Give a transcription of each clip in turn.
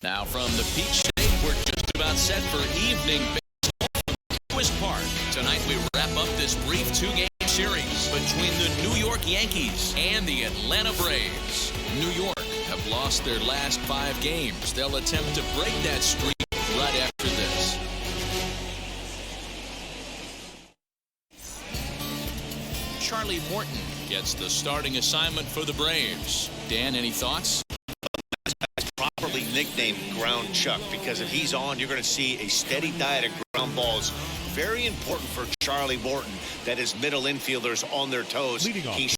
Now from the Peach State, we're just about set for evening baseball from Truist Park. Tonight we wrap up this brief two-game series between the New York Yankees and the Atlanta Braves. New York have lost their last 5 games. They'll attempt to break that streak right after this. Charlie Morton gets the starting assignment for the Braves. Dan, any thoughts? Properly nicknamed Ground Chuck, because if he's on, you're going to see a steady diet of ground balls. Very important for Charlie Morton that his middle infielders on their toes. He should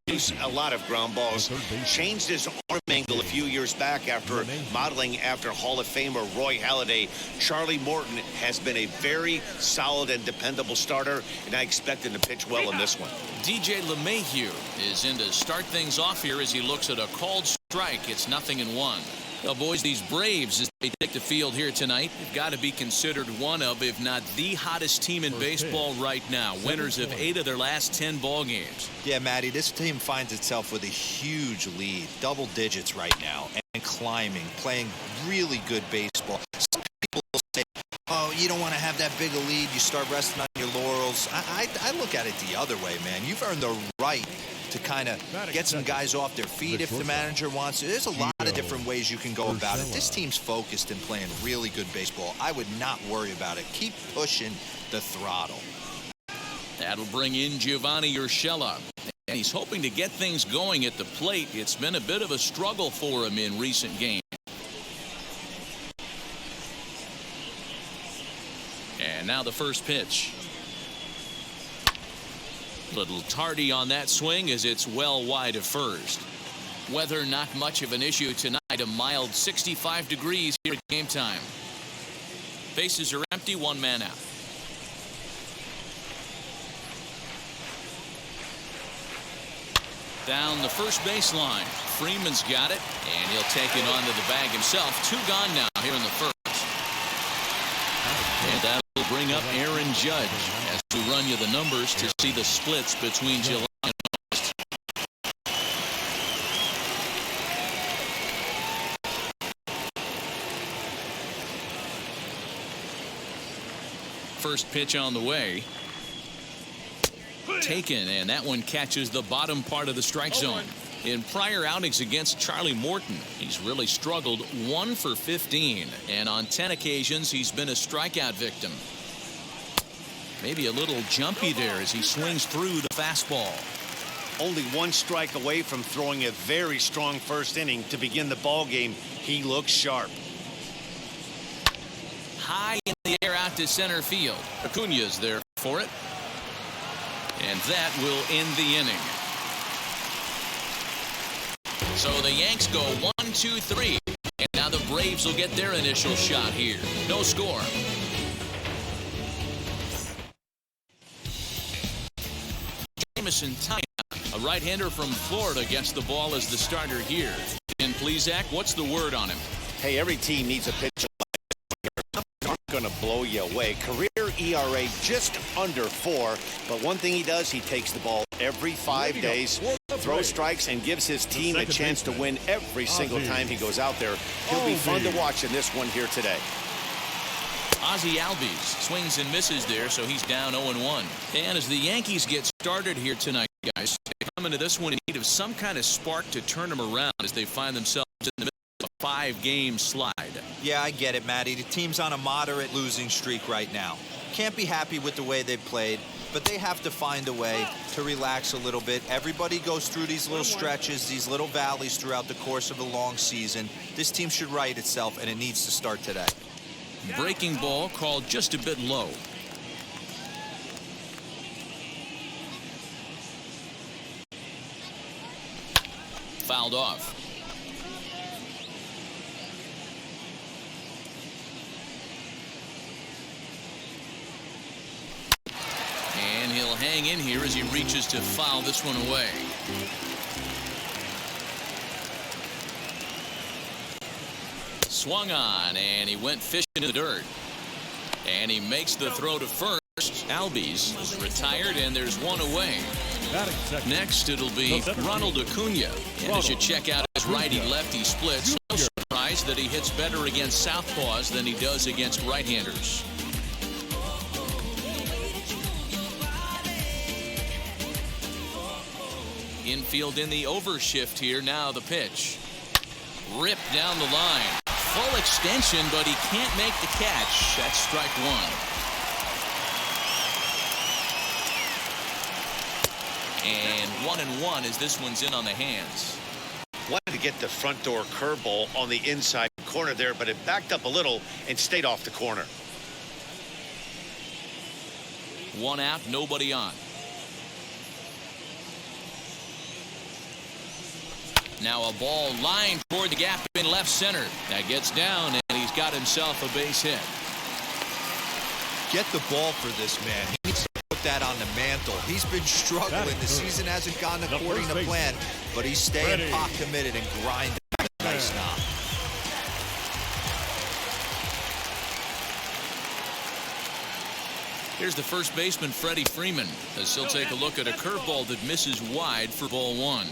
use a lot of ground balls. Changed his arm angle a few years back after modeling after Hall of Famer Roy Halladay. Charlie Morton has been a very solid and dependable starter, and I expect him to pitch well in this one. DJ LeMahieu is in to start things off here as he looks at a called strike. It's 0-1. Well, boys, these Braves, as they take the field here tonight, have got to be considered one of, if not the hottest team in baseball right now. Winners of 8 of their last 10 ball games. Yeah, Matty, this team finds itself with a huge lead, double digits right now, and climbing, playing really good baseball. Some people will say, oh, you don't want to have that big a lead. You start resting on your laurels. I look at it the other way, man. You've earned the right to kind of get some guys off their feet if the manager wants to. There's a lot of different ways you can go about it. This team's focused and playing really good baseball. I would not worry about it. Keep pushing the throttle. That'll bring in Giovanni Urshela. And he's hoping to get things going at the plate. It's been a bit of a struggle for him in recent games. And now the first pitch. Little tardy on that swing as it's well wide of first. Weather not much of an issue tonight. A mild 65 degrees here at game time. Bases are empty, 1 man out. Down the first baseline. Freeman's got it, and he'll take it onto the bag himself. 2 gone now here in the first. And that'll bring up Aaron Judge as we run you the numbers to see the splits between July and August. First pitch on the way. Taken, and that one catches the bottom part of the strike zone. In prior outings against Charlie Morton, he's really struggled. 1 for 15, and on 10 occasions he's been a strikeout victim. Maybe a little jumpy there as he swings through the fastball. Only 1 strike away from throwing a very strong first inning to begin the ball game. He looks sharp. High in the air out to center field. Acuna's there for it. And that will end the inning. So the Yanks go 1-2-3. And now the Braves will get their initial shot here. No score. Jameson Taillon, a right-hander from Florida, gets the ball as the starter here. And please, Zach, what's the word on him? Hey, every team needs a pitcher like going to blow you away. Career ERA just under 4, but one thing he does, he takes the ball every 5 days, throws strikes, and gives his team a chance to win every single time he goes out there. He'll be fun to watch in this one here today. Ozzie Albies swings and misses there, so he's down 0-1. And as the Yankees get started here tonight, guys, they come into this one in need of some kind of spark to turn them around as they find themselves in the middle of a 5-game slide. Yeah, I get it, Matty. The team's on a moderate losing streak right now. Can't be happy with the way they've played, but they have to find a way to relax a little bit. Everybody goes through these little stretches, these little valleys throughout the course of a long season. This team should right itself, and it needs to start today. Breaking ball called just a bit low. Fouled off. And he'll hang in here as he reaches to foul this one away. Swung on, and he went fishing in the dirt. And he makes the throw to first. Albies is retired, and there's one away. Next, it'll be Ronald Acuna. And as you check out his righty-lefty splits, no surprise, surprised that he hits better against southpaws than he does against right-handers. Infield in the overshift here. Now the pitch. Ripped down the line. Full extension, but he can't make the catch. That's strike one. And 1-1 as this one's in on the hands. Wanted to get the front door curveball on the inside corner there, but it backed up a little and stayed off the corner. 1 out, nobody on. Now a ball lined toward the gap in left center. That gets down, and he's got himself a base hit. Get the ball for this man. He needs to put that on the mantle. He's been struggling. The season hasn't gone according to plan, but he's staying pot committed and grinding. Nice knock. Here's the first baseman, Freddie Freeman, as he'll take a look at a curveball that misses wide for ball one.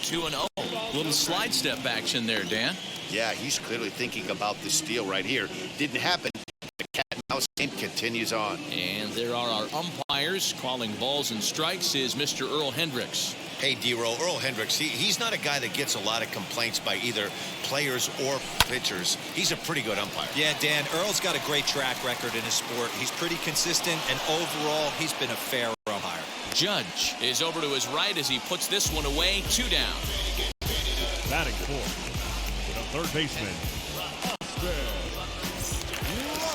Two and 0. Little slide step action there, Dan. Yeah, he's clearly thinking about the steal right here. Didn't happen. The cat and mouse game continues on. And there are our umpires calling balls and strikes is Mr. Earl Hendricks. Hey, D-Roll, Earl Hendricks, he's not a guy that gets a lot of complaints by either players or pitchers. He's a pretty good umpire. Yeah, Dan, Earl's got a great track record in his sport. He's pretty consistent, and overall, he's been a fair umpire. Judge is over to his right as he puts this one away. 2 down. Batting fourth, the third baseman,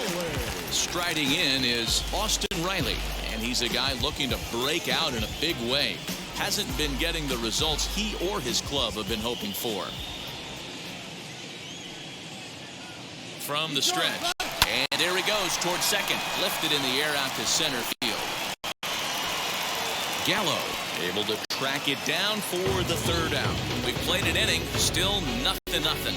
Reilly. Striding in is Austin Reilly, and he's a guy looking to break out in a big way. Hasn't been getting the results he or his club have been hoping for. From the stretch, and there he goes towards second. Lifted in the air out to center field. Gallo able to track it down for the 3rd out. We've played an inning, still 0-0.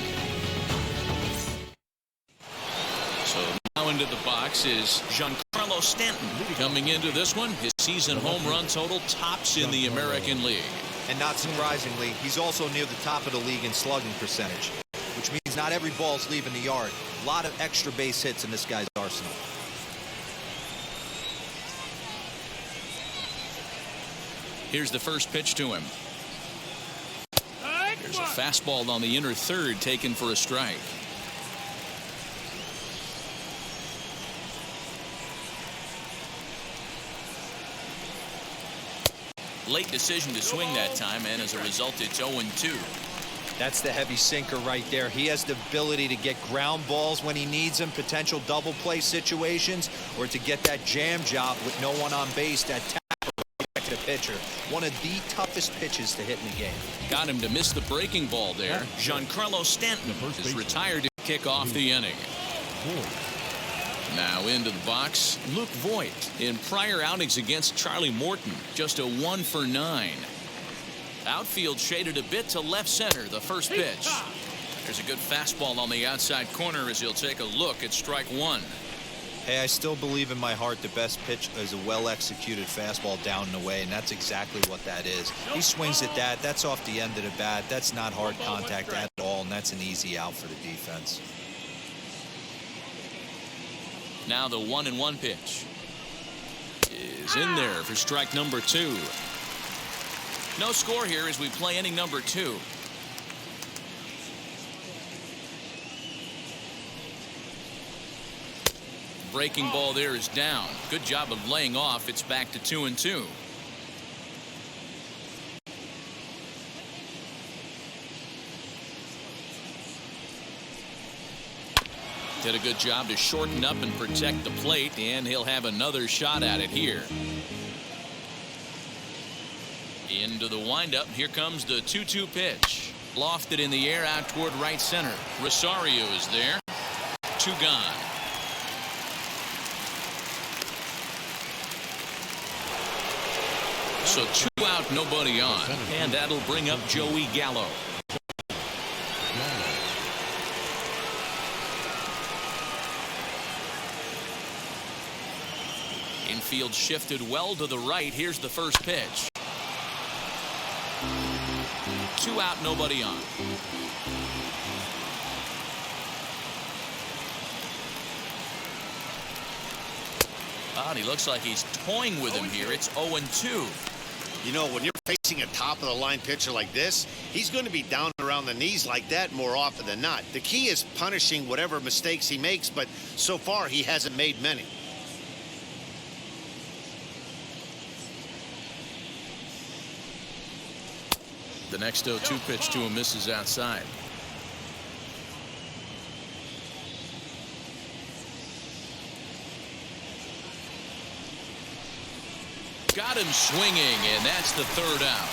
So now into the box is Giancarlo Stanton. Coming into this one, his season home run total tops in the American League. And not surprisingly, he's also near the top of the league in slugging percentage, which means not every ball's leaving the yard. A lot of extra base hits in this guy's arsenal. Here's the first pitch to him. There's a fastball on the inner third taken for a strike. Late decision to swing that time, and as a result, it's 0-2. That's the heavy sinker right there. He has the ability to get ground balls when he needs them, potential double play situations, or to get that jam job with no one on base, that the pitcher. One of the toughest pitches to hit in the game. Got him to miss the breaking ball there. Giancarlo Stanton is retired to kick off the inning. Now into the box, Luke Voigt. In prior outings against Charlie Morton, just a 1 for 9. Outfield shaded a bit to left center, the first pitch. There's a good fastball on the outside corner as he'll take a look at strike one. Hey, I still believe in my heart the best pitch is a well-executed fastball down and away, and that's exactly what that is. He swings at that. That's off the end of the bat. That's not hard contact at all, and that's an easy out for the defense. Now the 1-1 pitch is in there for strike number 2. No score here as we play inning number 2. Breaking ball there is down. Good job of laying off. It's back to 2-2. Did a good job to shorten up and protect the plate, and he'll have another shot at it here. Into the windup. Here comes the 2-2 pitch. Lofted in the air out toward right center. Rosario is there. 2 gone. So 2 out, nobody on. And that'll bring up Joey Gallo. outfield shifted well to the right. Here's the first pitch. 2 out, nobody on. And he looks like he's toying with him here. It's 0-2. You know, when you're facing a top-of-the-line pitcher like this, he's going to be down around the knees like that more often than not. The key is punishing whatever mistakes he makes, but so far he hasn't made many. The next 0-2 pitch to him misses outside. Got him swinging, and that's the 3rd out.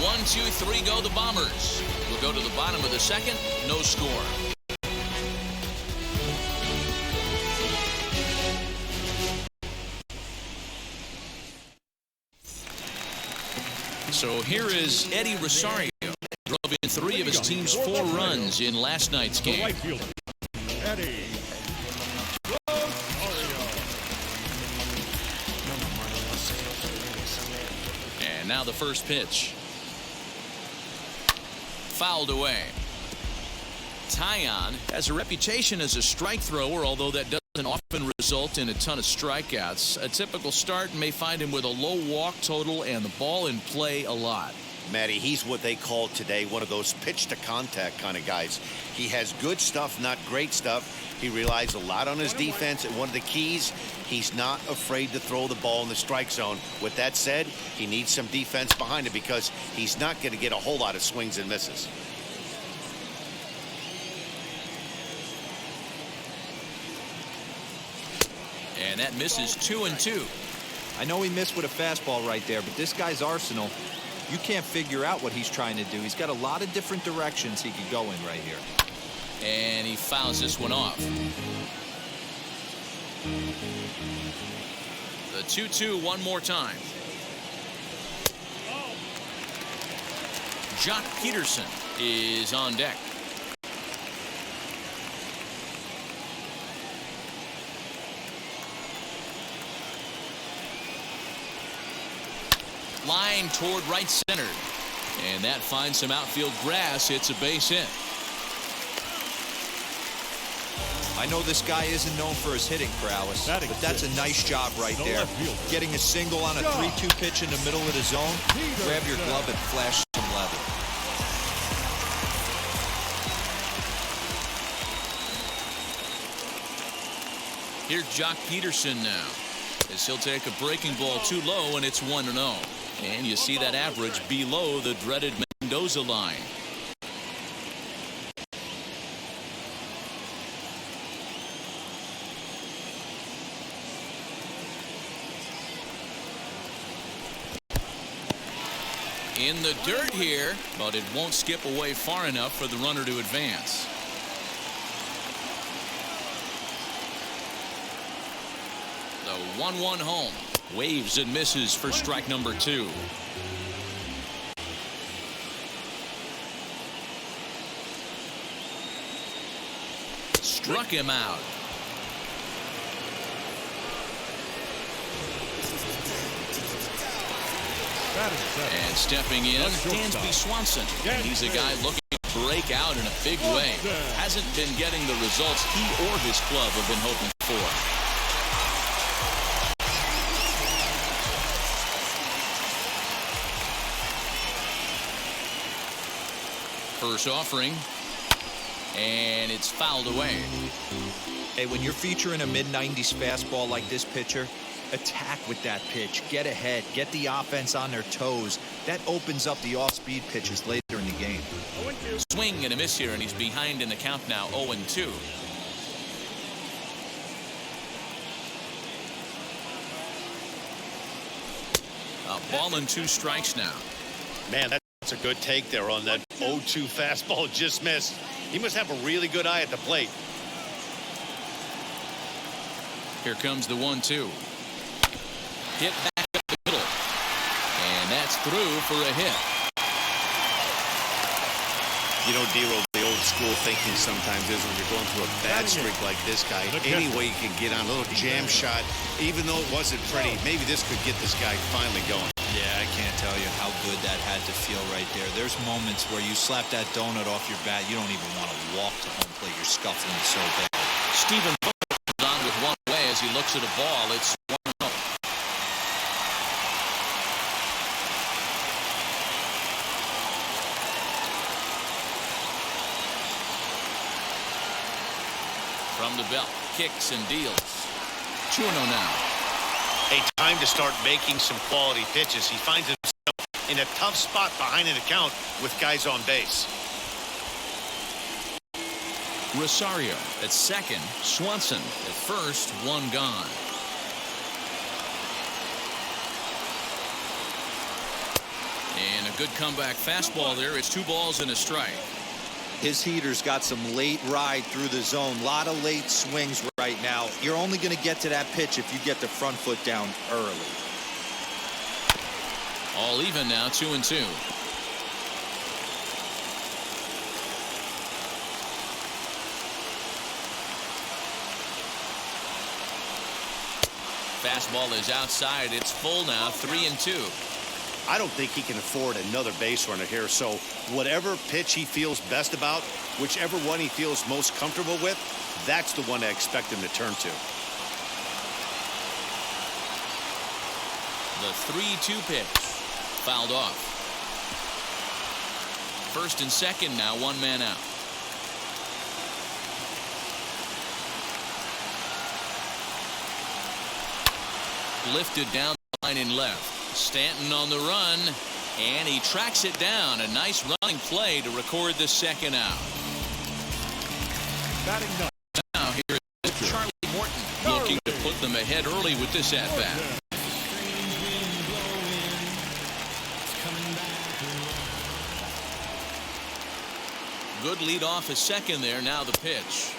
1, 2, 3 go the Bombers. We'll go to the bottom of the 2nd. No score. So here is Eddie Rosario. Drove in 3 of his team's 4 runs in last night's game. Right fielder, Eddie. And now the first pitch. Fouled away. Taillon has a reputation as a strike thrower, although that doesn't often result in a ton of strikeouts. A typical start may find him with a low walk total and the ball in play a lot. Matty, he's what they call today one of those pitch-to-contact kind of guys. He has good stuff, not great stuff. He relies a lot on his defense, and one of the keys, he's not afraid to throw the ball in the strike zone. With that said, he needs some defense behind him because he's not going to get a whole lot of swings and misses. And that misses 2-2. I know he missed with a fastball right there, but this guy's arsenal, you can't figure out what he's trying to do. He's got a lot of different directions he could go in right here. And he fouls this one off. The 2-2 one more time. Jock Peterson is on deck. Line toward right center. And that finds some outfield grass. It's a base hit. I know this guy isn't known for his hitting prowess, but that's a nice job right there. Getting a single on a 3-2 pitch in the middle of the zone. Grab your glove and flash some leather. Here's Jock Peterson now, as he'll take a breaking ball too low, and it's 1-0. And you see that average below the dreaded Mendoza line. In the dirt here, but it won't skip away far enough for the runner to advance. The 1-1 home. Waves and misses for strike number 2. Struck him out. And stepping in, Dansby Swanson. He's a guy looking to break out in a big way. Hasn't been getting the results he or his club have been hoping for. First offering, and it's fouled away. Hey, when you're featuring a mid-90s fastball like this pitcher, attack with that pitch. Get ahead. Get the offense on their toes. That opens up the off-speed pitches later in the game. Swing and a miss here, and he's behind in the count now, 0-2. A ball and 2 strikes now. Man, that's a good take there on that 0-2 fastball just missed. He must have a really good eye at the plate. Here comes the 1-2. Hit back up the middle. And that's through for a hit. You know, D-Roll, the old school thinking sometimes is when you're going through a bad streak like this guy. Any way you can get on a little jam shot, even though it wasn't pretty, maybe this could get this guy finally going. Yeah, I can't tell you how good that had to feel right there. There's moments where you slap that donut off your bat, you don't even want to walk to home plate. You're scuffling so bad. Stephen is on with one away as he looks at a ball. It's 1-0. From the belt, kicks and deals. 2-0 now. A time to start making some quality pitches. He finds himself in a tough spot behind an account with guys on base. Rosario at second, Swanson at first, one gone. And a good comeback fastball there. It's 2 balls and a strike. His heater's got some late ride through the zone. A lot of late swings right now. You're only going to get to that pitch if you get the front foot down early. All even now, 2-2. Fastball is outside. It's full now, 3-2. I don't think he can afford another base runner here, so whatever pitch he feels best about, whichever one he feels most comfortable with, that's the one I expect him to turn to. The 3-2 pitch. Fouled off. First and second now, 1 man out. Lifted down the line in left. Stanton on the run, and he tracks it down. A nice running play to record the second out. Batting ninth. Now here is Charlie Morton looking to put them ahead early with this at-bat. Good lead off a second there. Now the pitch.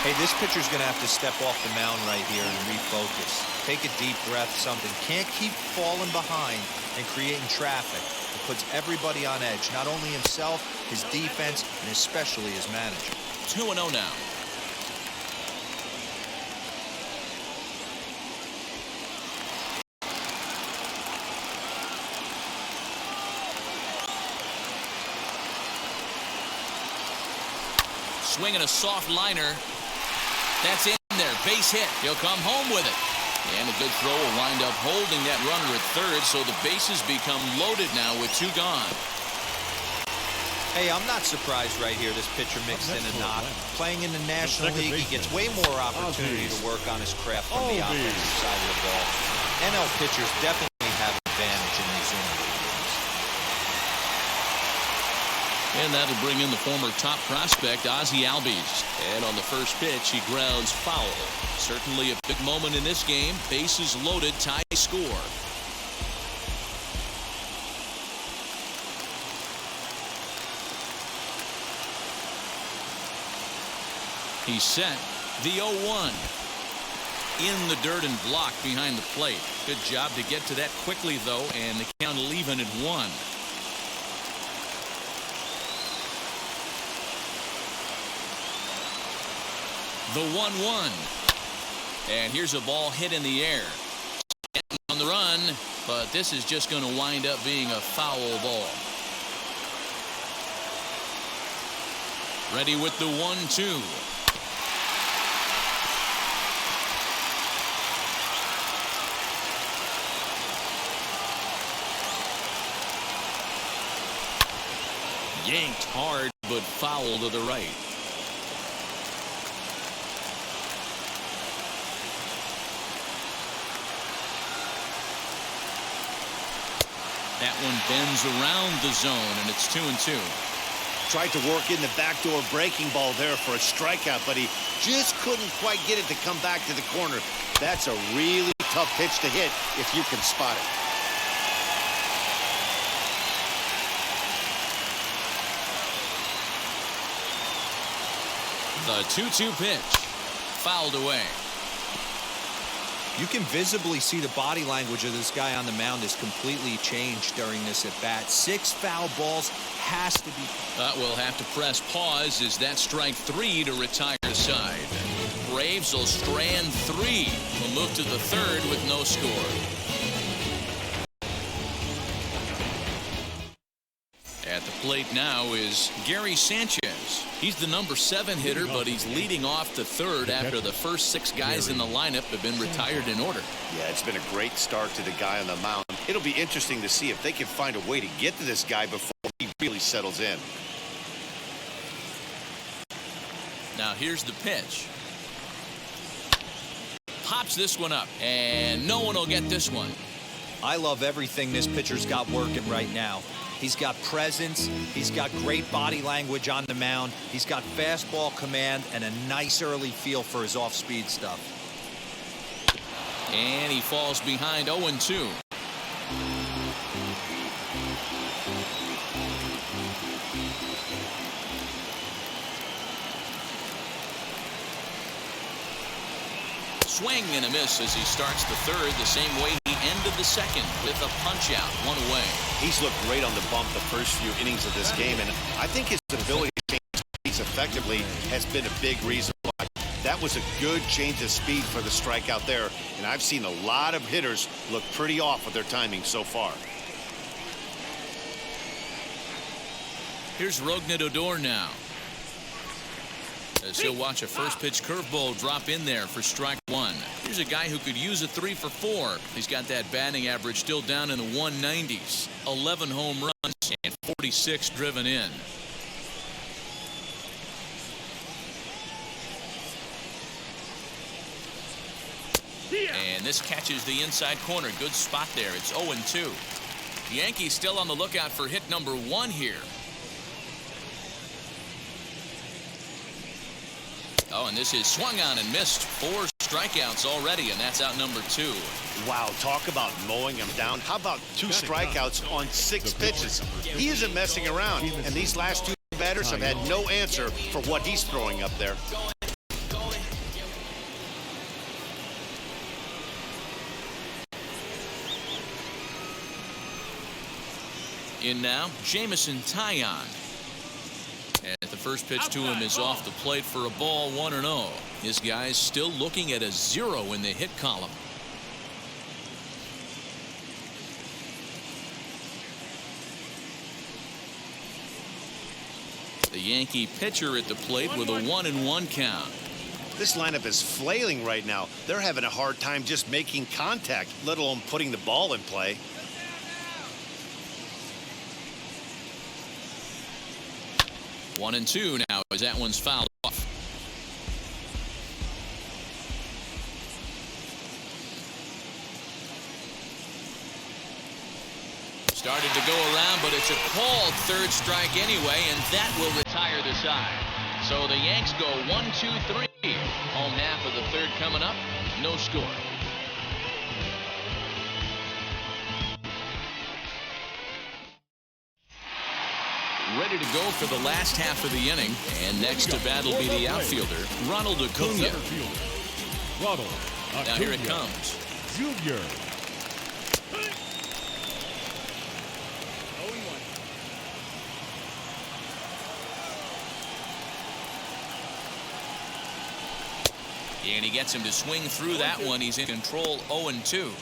Hey, this pitcher's going to have to step off the mound right here and refocus. Take a deep breath, something. Can't keep falling behind and creating traffic. It puts everybody on edge, not only himself, his defense, and especially his manager. 2-0 now. Swinging a soft liner. That's in there. Base hit. He'll come home with it. And a good throw will wind up holding that runner at third, so the bases become loaded now with 2 gone. Hey, I'm not surprised right here this pitcher mixed in a knock. Playing in the National League, he gets way more opportunity to work on his craft from the offensive side of the ball. NL pitchers definitely have an advantage in these intermediate games. And that'll bring in the former top prospect, Ozzie Albies. And on the first pitch, he grounds foul. Certainly a big moment in this game. Bases loaded, tie score. He's set. The 0-1. In the dirt and blocked behind the plate. Good job to get to that quickly, though, and the count will even at 1. The 1-1. And here's a ball hit in the air. On the run, but this is just going to wind up being a foul ball. Ready with the 1-2. Yanked hard, but foul to the right. That one bends around the zone, and it's 2-2. Tried to work in the backdoor breaking ball there for a strikeout, but he just couldn't quite get it to come back to the corner. That's a really tough pitch to hit if you can spot it. The 2-2 pitch. Fouled away. You can visibly see the body language of this guy on the mound is completely changed during this at-bat. 6 foul balls has to be. We'll have to press pause. Is that strike 3 to retire the side? Braves will strand 3. We'll move to the 3rd with no score. At the plate now is Gary Sanchez. He's the number 7 hitter, but he's leading off the 3rd after the first 6 guys in the lineup have been retired in order. Yeah, it's been a great start to the guy on the mound. It'll be interesting to see if they can find a way to get to this guy before he really settles in. Now here's the pitch. Pops this one up, and no one will get this one. I love everything this pitcher's got working right now. He's got presence. He's got great body language on the mound. He's got fastball command and a nice early feel for his off-speed stuff. And he falls behind 0-2. Swing and a miss as he starts the 3rd the same way he ended the 2nd with a punch out, 1 away. He's looked great on the bump the first few innings of this game, and I think his ability to change speeds effectively has been a big reason why. That was a good change of speed for the strikeout there, and I've seen a lot of hitters look pretty off with their timing so far. Here's Rougned Odor now, as he'll watch a first pitch curveball drop in there for strike 1. Here's a guy who could use a 3 for 4. He's got that batting average still down in the 190s. 11 home runs and 46 driven in. And this catches the inside corner. Good spot there. It's 0-2. The Yankees still on the lookout for hit number 1 here. Oh, and this is swung on and missed. 4 strikeouts already, and that's out number 2. Wow, talk about mowing him down. How about 2 strikeouts on 6 pitches? He isn't messing around, and these last 2 batters have had no answer for what he's throwing up there. In now, Jameson Taillon. And the first pitch to him is off the plate for a ball, 1-0. His guy's still looking at a 0 in the hit column. The Yankee pitcher at the plate with a 1-1 count. This lineup is flailing right now. They're having a hard time just making contact, let alone putting the ball in play. One and 2 now as that one's fouled off. Started to go around, but it's a called 3rd strike anyway, and that will retire the side. So the Yanks go 1-2-3. Home half of the 3rd coming up. No score. Ready to go for the last half of the inning, and next to bat will be the outfielder, Ronald Acuna. Now here it comes. Junior. And he gets him to swing through that one. He's in control, 0-2.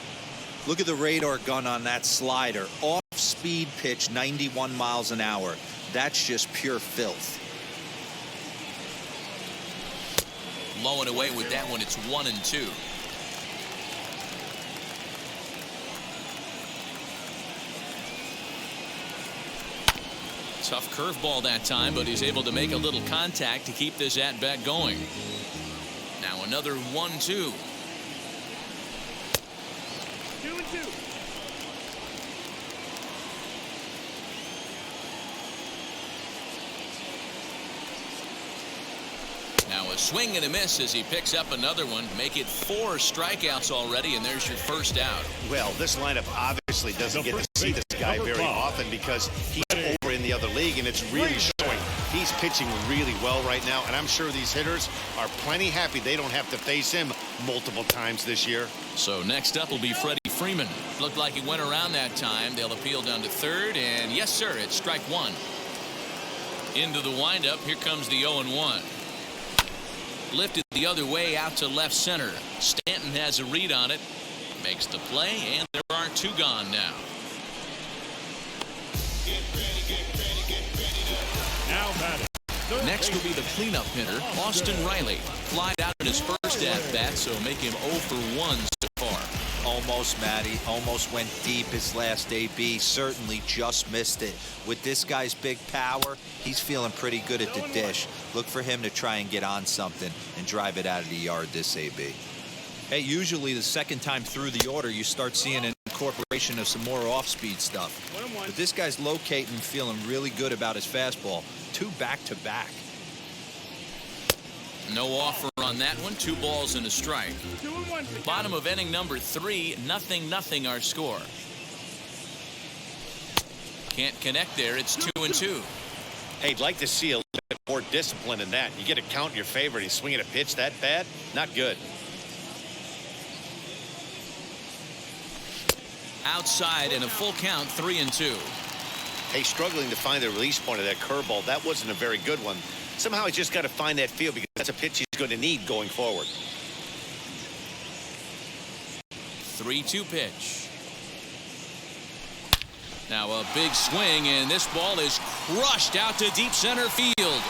Look at the radar gun on that slider. Off-speed pitch, 91 miles an hour. That's just pure filth. Low and away with that one. It's 1-2. Tough curveball that time, but he's able to make a little contact to keep this at-bat going. Now another 1-2. 2-2. Now a swing and a miss as he picks up another one. Make it 4 strikeouts already, and there's your first out. Well, this lineup obviously doesn't get to see this guy very often because he's over in the other league, and it's really showing. He's pitching really well right now, and I'm sure these hitters are plenty happy they don't have to face him multiple times this year. So next up will be Freddie Freeman. Looked like he went around that time. They'll appeal down to third, and yes, sir, it's strike one. Into the windup. Here comes the 0-1. Lifted the other way out to left center. Stanton has a read on it. Makes the play, and there are two gone now. Now batting. Next will be the cleanup hitter, Austin Reilly. Flied out in his first at-bat, so make him 0 for 1 so far. Almost, Matty. Almost went deep his last AB. Certainly just missed it. With this guy's big power, he's feeling pretty good at the dish. Look for him to try and get on something and drive it out of the yard this AB. Hey, usually the second time through the order, you start seeing an incorporation of some more off-speed stuff. But this guy's locating, feeling really good about his fastball. 2 back-to-back. No offer on that one. 2 balls and a strike. 2-1. Bottom of inning number 3. 0-0 our score. Can't connect there. It's 2-2. Hey, I'd like to see a little bit more discipline in that. You get a count in your favor and he's swinging a pitch that bad. Not good. Outside and a full count. 3-2. Hey, struggling to find the release point of that curveball. That wasn't a very good one. Somehow he's just got to find that feel because that's a pitch he's going to need going forward. 3-2 pitch. Now a big swing, and this ball is crushed out to deep center field.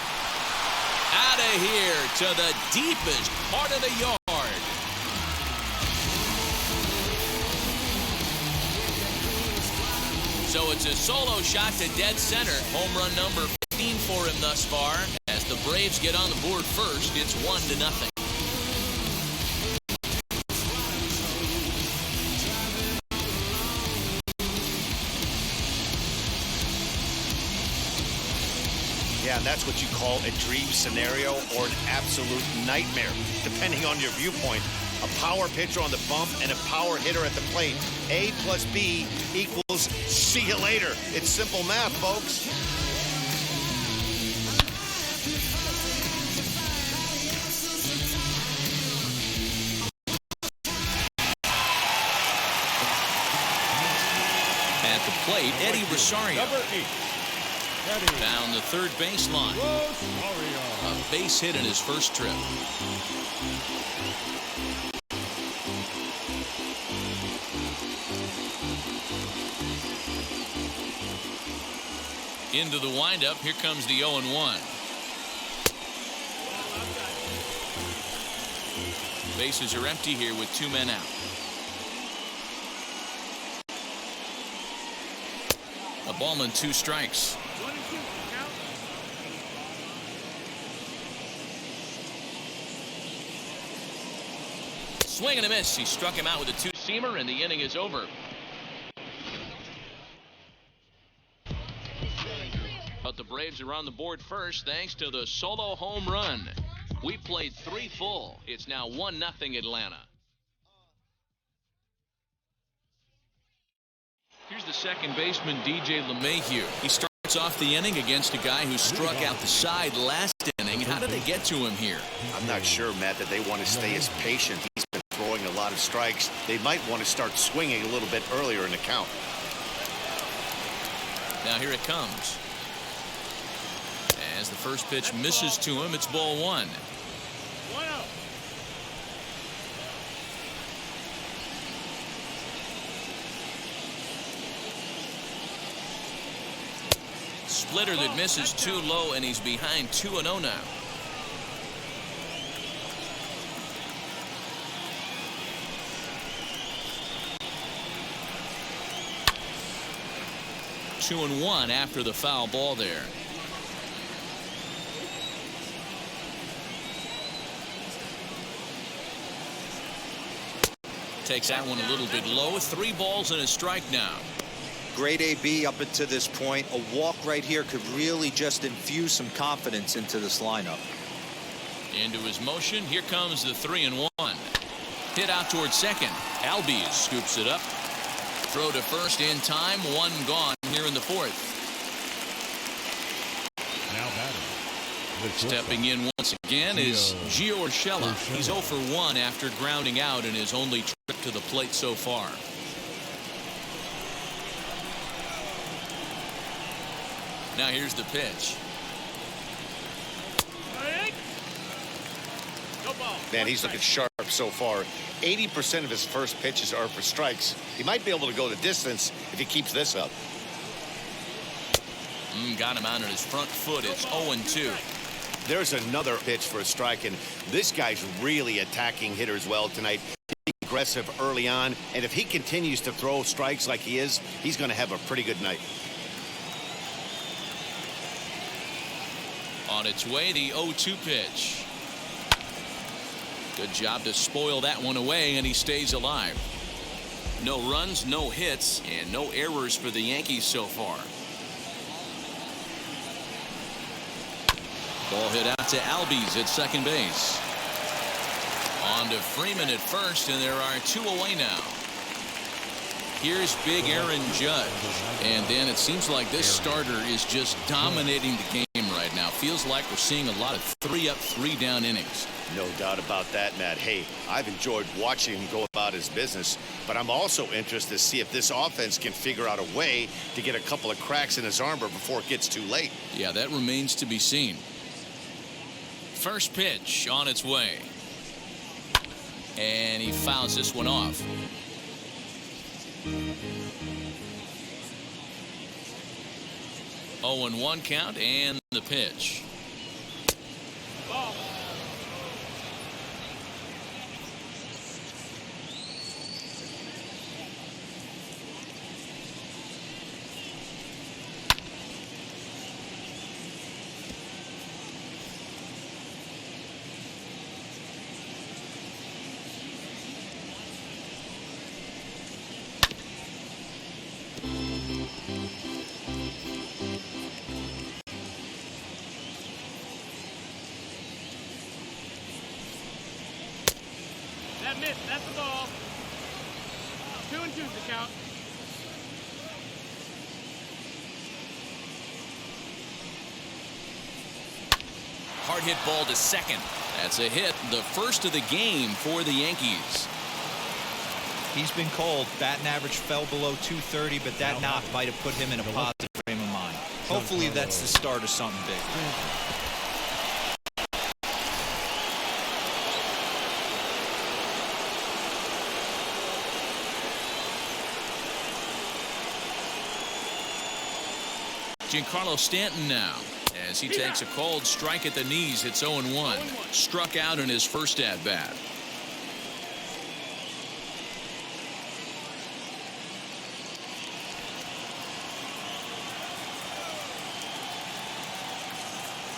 Out of here to the deepest part of the yard. So it's a solo shot to dead center. Home run number 15 for him thus far. As the Braves get on the board first, it's 1-0. Yeah, and that's what you call a dream scenario or an absolute nightmare, depending on your viewpoint. A power pitcher on the bump and a power hitter at the plate. A plus B equals see you later. It's simple math, folks. At the plate, Eddie Rosario. Number 8. Eddie. Down the third baseline. Rosario. A base hit in his first trip. Into the windup. Here comes the 0-1. Bases are empty here with 2 men out. A ball and 2 strikes. 1-2. Count. Swing and a miss. He struck him out with a 2-seamer, and the inning is over. But the Braves are on the board first thanks to the solo home run. We played 3 full. It's now 1-0 Atlanta. Here's the second baseman, DJ LeMahieu. He starts off the inning against a guy who struck out the side last inning. How did they get to him here? I'm not sure, Matt, that they want to stay as patient. He's been throwing a lot of strikes. They might want to start swinging a little bit earlier in the count. Now here it comes. As the first pitch misses to him, it's ball 1. 1-0. Splitter that misses too low, and he's behind 2-0 now. Two and 1 after the foul ball there. Takes that one a little bit low. 3 balls and a strike now. Great AB up until this point. A walk right here could really just infuse some confidence into this lineup. Into his motion. Here comes the 3-1. Hit out towards second. Albies scoops it up. Throw to first in time. 1 gone here in the 4th. Now batting. Stepping in once again is Giancarlo. He's 0 for 1 after grounding out in his only trip to the plate so far. Now here's the pitch. Man, he's looking sharp so far. 80% of his first pitches are for strikes. He might be able to go the distance if he keeps this up. Got him out on his front foot. It's 0-2. There's another pitch for a strike, and this guy's really attacking hitters well tonight. Aggressive early on, and if he continues to throw strikes like he is, he's going to have a pretty good night. On its way, the 0-2 pitch. Good job to spoil that one away, and he stays alive. No runs, no hits, and no errors for the Yankees so far. Ball hit out to Albies at second base. On to Freeman at first, and there are 2 away now. Here's big Aaron Judge. And then it seems like this starter is just dominating the game right now. Feels like we're seeing a lot of 3-up, 3-down innings. No doubt about that, Matt. Hey, I've enjoyed watching him go about his business, but I'm also interested to see if this offense can figure out a way to get a couple of cracks in his armor before it gets too late. Yeah, that remains to be seen. First pitch on its way. And he fouls this one off. 0-1 count, and the pitch. Ball. That missed. That's the ball. 2-2's the count. Hard hit ball to second. That's a hit, the first of the game for the Yankees. He's been cold. Batting average fell below 230, but that knock might have put him in a positive frame of mind. Hopefully that's the start of something big. Giancarlo Stanton now, as he takes a cold strike at the knees. It's 0-1. Struck out in his first at bat.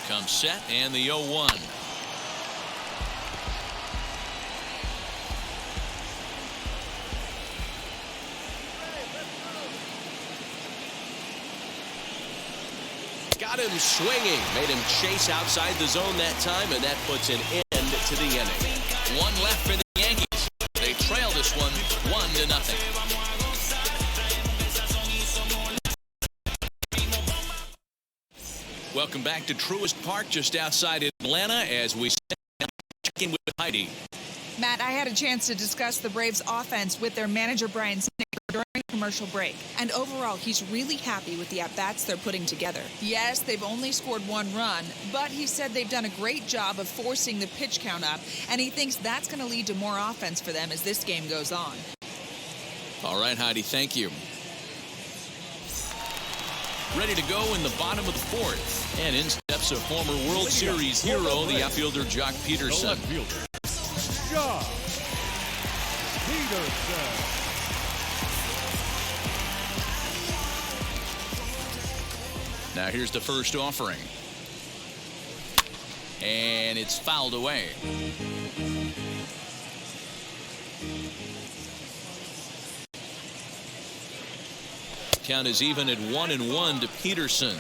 Comes set, and the 0-1. Got him swinging, made him chase outside the zone that time, and that puts an end to the inning. One left for the Yankees. They trail this one 1-0. Welcome back to Truist Park, just outside Atlanta, as we check in with Heidi. Matt, I had a chance to discuss the Braves offense with their manager Brian Snitker during a commercial break, and overall he's really happy with the at-bats they're putting together. Yes, they've only scored 1 run, but he said they've done a great job of forcing the pitch count up, and he thinks that's going to lead to more offense for them as this game goes on. All right, Heidi, thank you. Ready to go in the bottom of the 4th, and in steps a former World Series hero, the outfielder Jock Peterson. Jock Peterson. Now here's the first offering. And it's fouled away. Count is even at 1-1 to Peterson.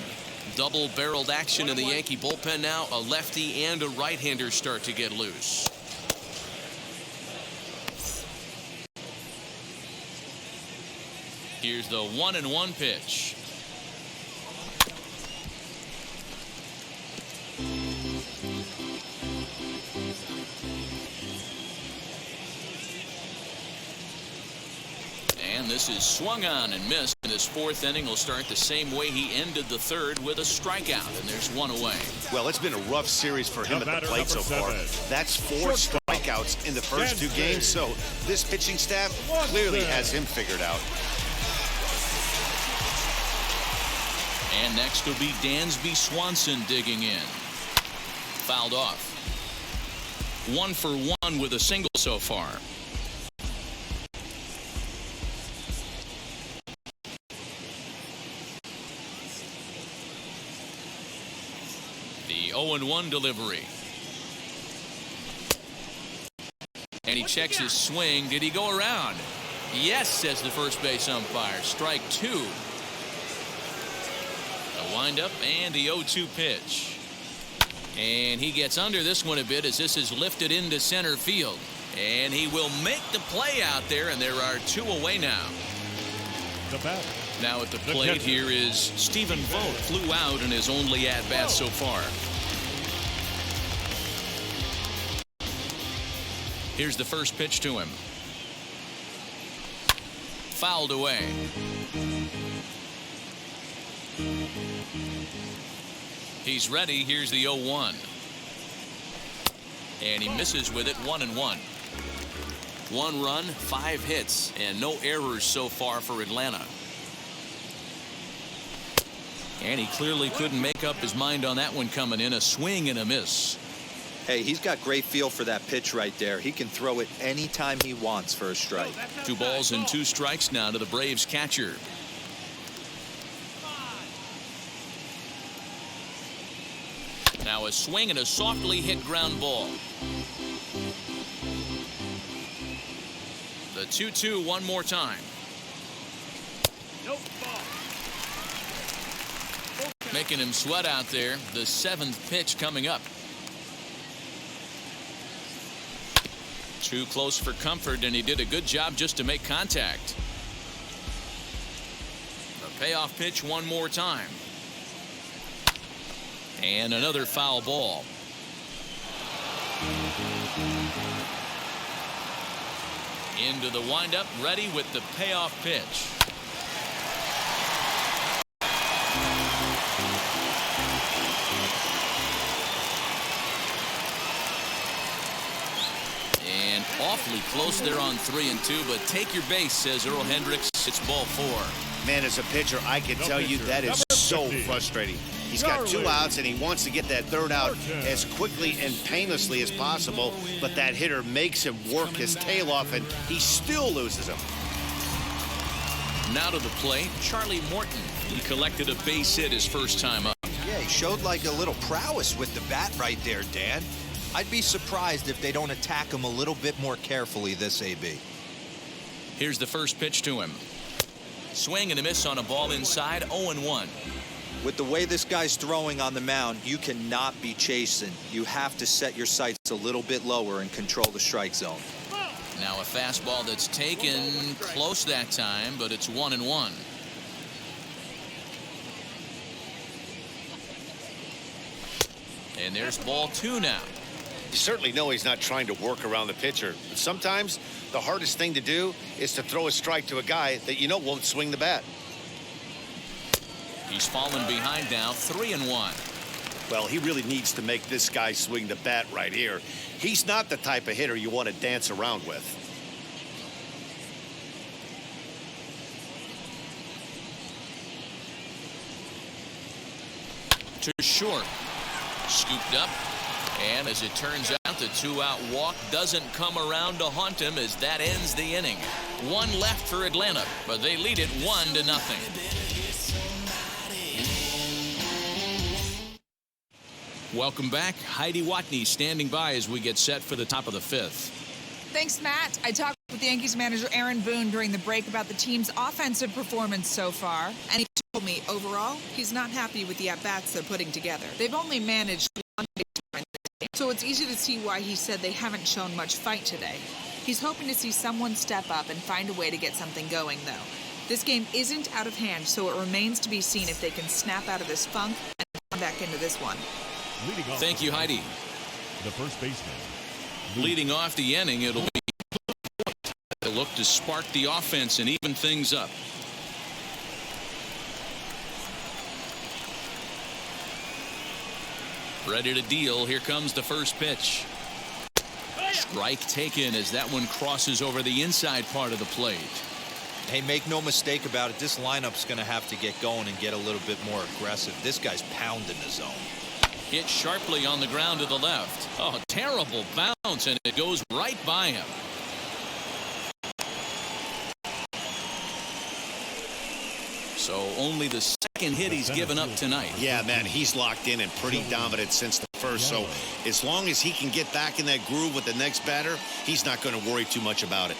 Double-barreled action in the Yankee bullpen now. A lefty and a right-hander start to get loose. Here's the 1-1 pitch. And this is swung on and missed. And this fourth inning will start the same way he ended the third, with a strikeout, and there's one away. Well, it's been a rough series for him at the plate so far. That's 4 strikeouts in the first 2 games, so this pitching staff clearly has him figured out. And next will be Dansby Swanson digging in. Fouled off. 1 for 1 with a single so far. The 0-1 delivery. And he checks his swing. Did he go around? Yes, says the first base umpire. Strike 2. The windup and the 0-2 pitch. And he gets under this one a bit as this is lifted into center field. And he will make the play out there, and there are 2 away now. Now at the plate here is Stephen Vogt. Flew out in his only at-bat so far. Here's the first pitch to him. Fouled away. He's ready. Here's the 0-1. And he misses with it. 1-1. 1 run, 5 hits, and no errors so far for Atlanta. And he clearly couldn't make up his mind on that one coming in. A swing and a miss. Hey, he's got great feel for that pitch right there. He can throw it anytime he wants for a strike. 2 balls and 2 strikes now to the Braves catcher. Now a swing and a softly hit ground ball. The 2-2 one more time. Nope, ball. Making him sweat out there. The 7th pitch coming up. Too close for comfort, and he did a good job just to make contact. The payoff pitch one more time. And another foul ball. Into the windup, ready with the payoff pitch. And awfully close there on 3-2, but take your base, says Earl Hendricks. It's ball 4. Man, as a pitcher, I can tell you that is so frustrating. He's got 2 outs, and he wants to get that 3rd out as quickly and painlessly as possible, but that hitter makes him work his tail off, and he still loses him. Now to the plate, Charlie Morton. He collected a base hit his first time up. Yeah, he showed like a little prowess with the bat right there, Dan. I'd be surprised if they don't attack him a little bit more carefully this AB. Here's the first pitch to him. Swing and a miss on a ball inside. 0-1. With the way this guy's throwing on the mound, you cannot be chasing. You have to set your sights a little bit lower and control the strike zone. Now a fastball that's taken close that time, but it's 1-1. And there's ball 2 now. You certainly know he's not trying to work around the pitcher. But sometimes the hardest thing to do is to throw a strike to a guy that you know won't swing the bat. He's fallen behind now. 3-1. Well, he really needs to make this guy swing the bat right here. He's not the type of hitter you want to dance around with. To short. Scooped up. And as it turns out, the 2-out walk doesn't come around to haunt him as that ends the inning. 1 left for Atlanta, but they lead it 1-0. Welcome back. Heidi Watney standing by as we get set for the top of the 5th. Thanks, Matt. I talked with the Yankees manager Aaron Boone during the break about the team's offensive performance so far, and he told me overall he's not happy with the at-bats they're putting together. They've only managed 1 baseline this game, so it's easy to see why he said they haven't shown much fight today. He's hoping to see someone step up and find a way to get something going, though. This game isn't out of hand, so it remains to be seen if they can snap out of this funk and come back into this one. Thank you, Heidi. The first baseman. Leading off the inning, it'll be They'll look to spark the offense and even things up. Ready to deal. Here comes the first pitch. Strike taken as that one crosses over the inside part of the plate. Hey, make no mistake about it. This lineup's going to have to get going and get a little bit more aggressive. This guy's pounding the zone. Hit sharply on the ground to the left. Oh, terrible bounce, and it goes right by him. So only the second hit he's given up tonight. Yeah, man, he's locked in and pretty dominant since the first. So as long as he can get back in that groove with the next batter, he's not going to worry too much about it.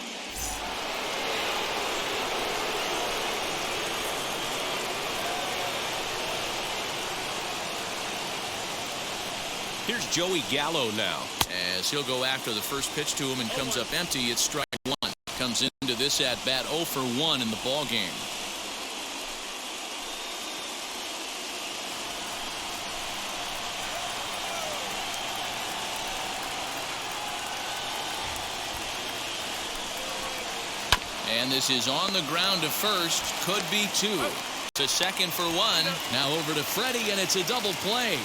Here's Joey Gallo now as he'll go after the first pitch to him and comes up empty. It's strike one. Comes into this at bat 0 for 1 in the ball game. And this is on the ground to first. Could be 2. To second for 1. Now over to Freddie, and it's a double play.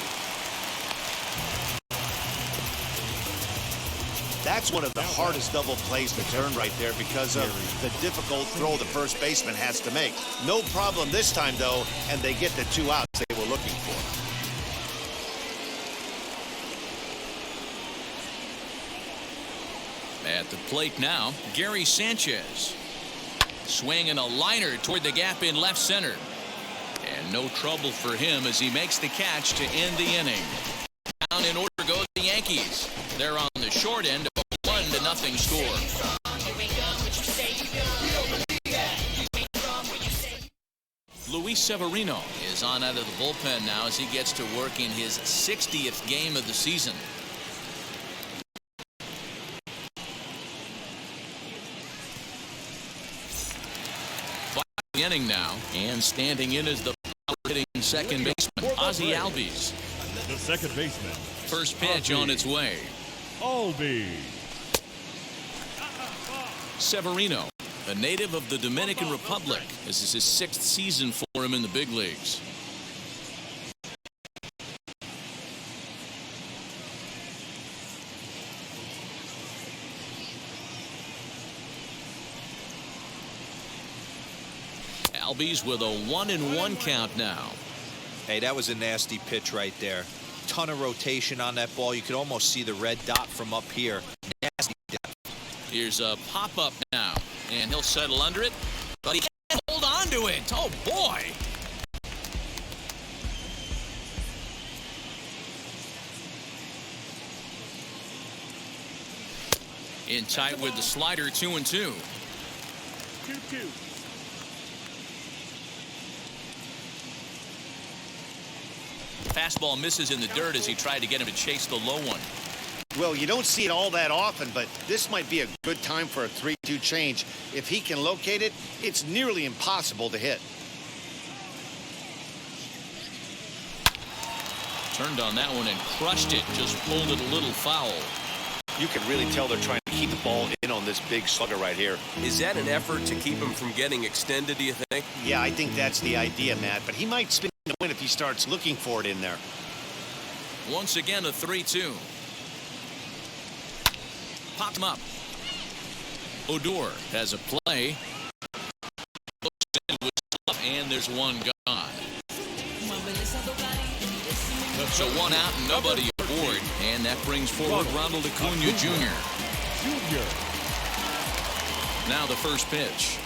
That's one of the hardest double plays to turn right there because of the difficult throw the first baseman has to make. No problem this time, though, and they get the 2 outs they were looking for. At the plate now, Gary Sanchez. Swinging a liner toward the gap in left center. And no trouble for him as he makes the catch to end the inning. Down in order goes the Yankees. They're on the short end of a 1-0 score. Luis Severino is on out of the bullpen now as he gets to work in his 60th game of the season. Inning now, and standing in is the hitting second baseman Ozzie Albies. The second baseman. First pitch on its way. Albies. Severino, a native of the Dominican Republic. This is his 6th season for him in the big leagues. Albies with a 1-1 count now. Hey, that was a nasty pitch right there. Ton of rotation on that ball. You could almost see the red dot from up here. Nasty depth. Here's a pop-up now, and he'll settle under it, but he can't hold on to it. Oh, boy. In tight with the slider, 2-2. 2-2. Fastball misses in the dirt as he tried to get him to chase the low one. Well, you don't see it all that often, but this might be a good time for a 3-2 change. If he can locate it, it's nearly impossible to hit. Turned on that one and crushed it. Just pulled it a little foul. You can really tell they're trying to keep the ball in on this big slugger right here. Is that an effort to keep him from getting extended, do you think? Yeah, I think that's the idea, Matt, but he might spin the win if he starts looking for it in there. Once again, a 3-2. Popped him up. Odor has a play. And there's one gone. So 1 out and nobody aboard. And that brings forward Ronald Acuna Jr. Now the first pitch.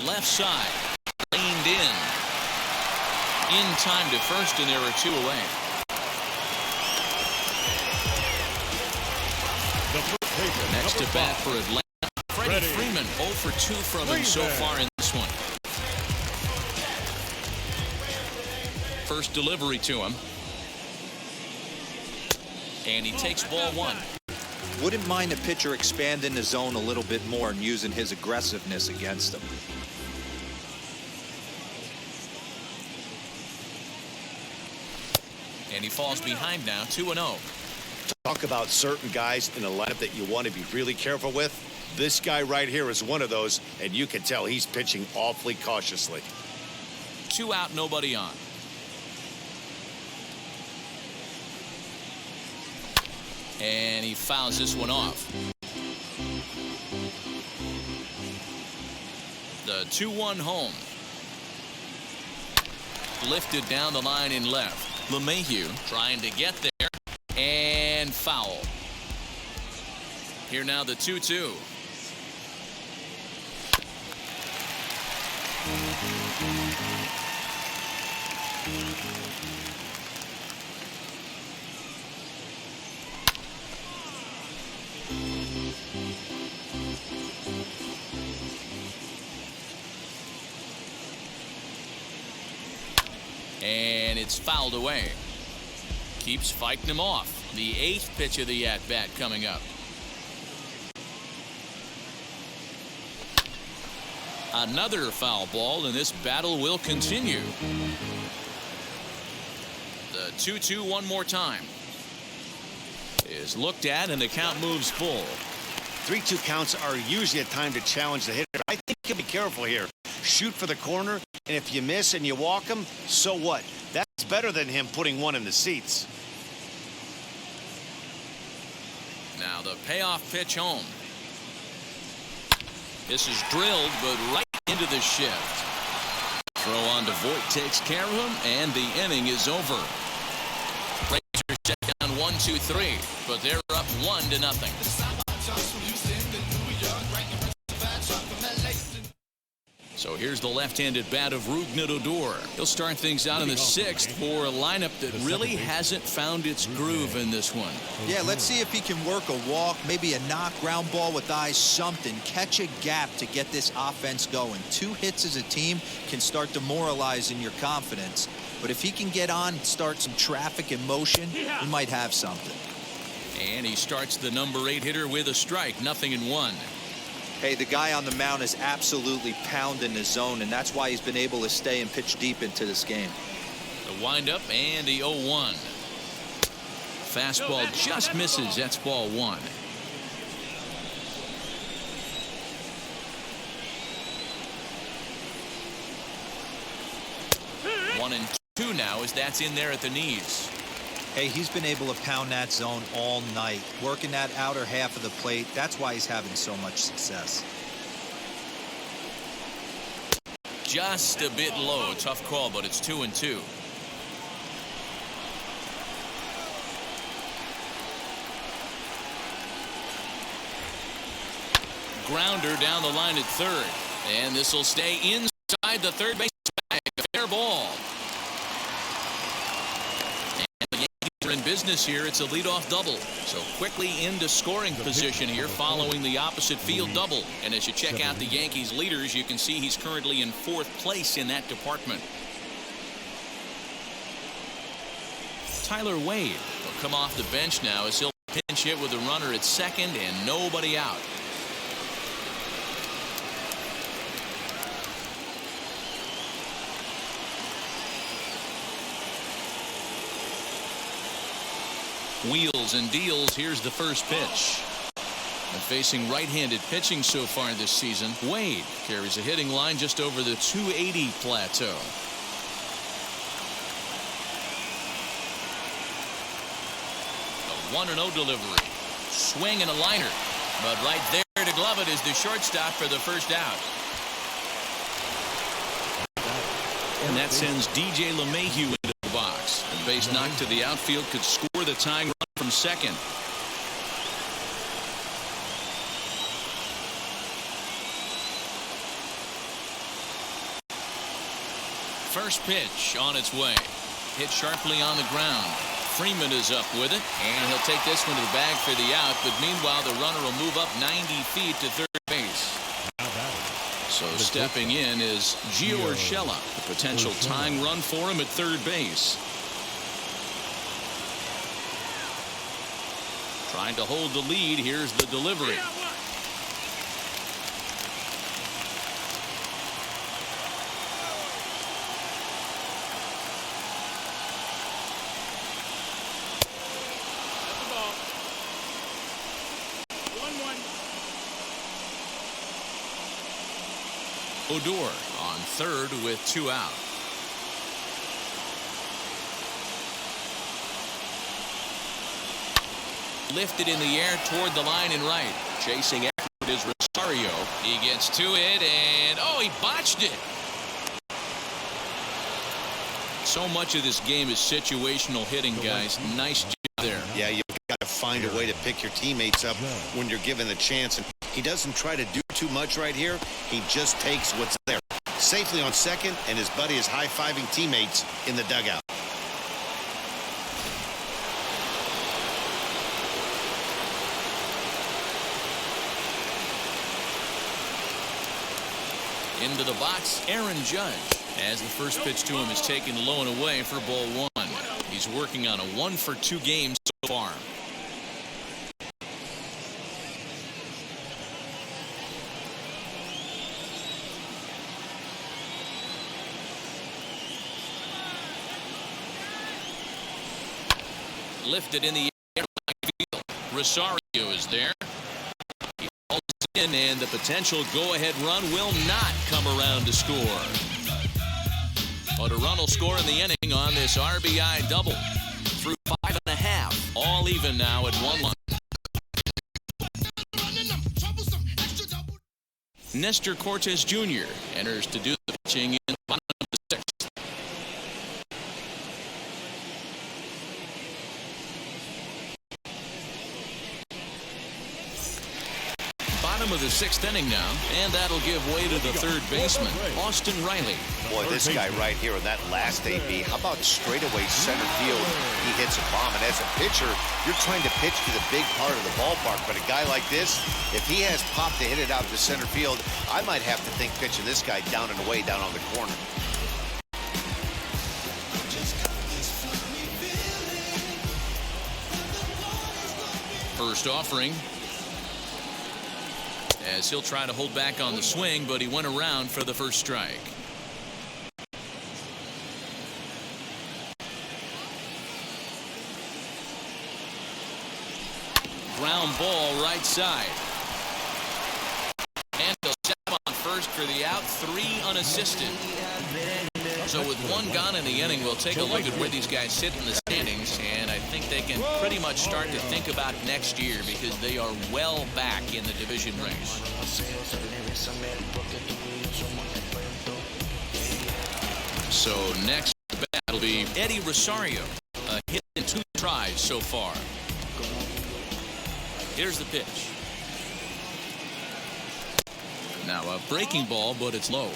Left side. Leaned in. In time to first, and there are 2 away. Next to bat for Atlanta, Freddie Freeman. 0 for 2 from him so far in this one. First delivery to him. And he takes ball 1. Wouldn't mind a pitcher expanding the zone a little bit more and using his aggressiveness against him. And he falls behind now, 2-0. Talk about certain guys in a lineup that you want to be really careful with. This guy right here is one of those, and you can tell he's pitching awfully cautiously. 2 out, nobody on. And he fouls this one off. The 2-1 home. Lifted down the line in left. LeMahieu trying to get there and foul. Here now the 2-2. And it's fouled away. Keeps fighting him off. The 8th pitch of the at-bat coming up. Another foul ball, and this battle will continue. The 2-2 one more time. Is looked at, and the count moves full. 3-2 counts are usually a time to challenge the hitter. I think you'll be careful here. Shoot for the corner, and if you miss and you walk him, so what? That's better than him putting one in the seats. Now the payoff pitch home. This is drilled, but right into the shift. Throw on to Voit takes care of him, and the inning is over. Rangers check down 1-2-3, but they're up 1-0. So here's the left-handed bat of Rougned Odor. He'll start things out in the 6th for a lineup that really hasn't found its groove in this one. Yeah, let's see if he can work a walk, maybe a knock, ground ball with eyes, something. Catch a gap to get this offense going. 2 hits as a team can start demoralizing your confidence. But if he can get on and start some traffic in motion, he might have something. And he starts the number 8 hitter with a strike, 0-1. Hey, the guy on the mound is absolutely pounding the zone, and that's why he's been able to stay and pitch deep into this game. The windup and the 0-1. Fastball just misses. That's ball 1. One and 2 now as that's in there at the knees. Hey, he's been able to pound that zone all night, working that outer half of the plate. That's why he's having so much success. Just a bit low. Tough call, but it's 2-2. Grounder down the line at third. And this will stay inside the third base bag. Fair ball. In business here, it's a leadoff double, so quickly into scoring position here following the opposite field double. And as you check out the Yankees leaders, you can see he's currently in 4th place in that department. Tyler Wade will come off the bench now as he'll pinch hit with a runner at second and nobody out. Wheels and deals. Here's the first pitch. And facing right-handed pitching so far this season, Wade carries a hitting line just over the 280 plateau. A 1-0 delivery. Swing and a liner. But right there to glove it is the shortstop for the first out. And that sends DJ LeMahieu into the box. The base knock to the outfield could score the tying run from second. First pitch on its way. Hit sharply on the ground. Freeman is up with it, and he'll take this one to the bag for the out. But meanwhile, the runner will move up 90 feet to third base. So stepping in is Gio Urshela, the potential tying run for him at third base. Trying to hold the lead. Here's the delivery. Odor on third with 2 out. Lifted in the air toward the line and right. Chasing after is Rosario. He gets to it and he botched it. So much of this game is situational hitting, guys. Nice job there. Yeah, you've got to find a way to pick your teammates up when you're given the chance. And he doesn't try to do too much right here. He just takes what's there. Safely on second, and his buddy is high-fiving teammates in the dugout. Into the box, Aaron Judge, as the first pitch to him is taken low and away for ball 1. He's working on a 1-for-2 game so far. Lifted in the air, field. Rosario is there. And the potential go-ahead run will not come around to score. But a run will score in the inning on this RBI double. Through 5.5. All even now at 1-1. Nestor Cortes Jr. enters to do the pitching in the bottom of the 6th. Bottom of the 6th inning now, and that'll give way to the third baseman, Austin Reilly. Boy, this guy right here in that last AB, how about straightaway center field? He hits a bomb, and as a pitcher, you're trying to pitch to the big part of the ballpark, but a guy like this, if he has pop to hit it out to center field, I might have to think pitching this guy down and away down on the corner. First offering, as he'll try to hold back on the swing, but he went around for the first strike. Ground ball right side. And he'll step on first for the out, 3 unassisted. So with 1 gone in the inning, we'll take a look at where these guys sit in the standings, and I think they can pretty much start to think about next year because they are well back in the division race. So next bat will be Eddie Rosario. A hit in 2 tries so far. Here's the pitch. Now a breaking ball, but it's low.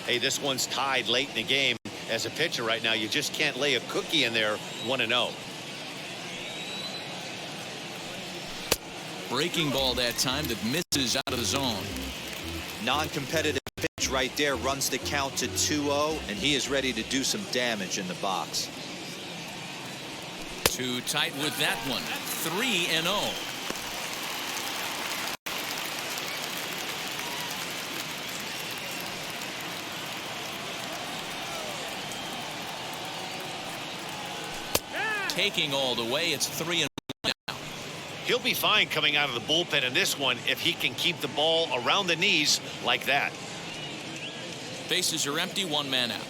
Hey, this one's tied late in the game. As a pitcher right now, you just can't lay a cookie in there 1-0. Breaking ball that time that misses out of the zone. Non-competitive pitch right there, runs the count to 2-0, and he is ready to do some damage in the box. Too tight with that one. 3-0. Taking all the way, it's 3-1 now. He'll be fine coming out of the bullpen in this one if he can keep the ball around the knees like that. Bases are empty, 1 man out.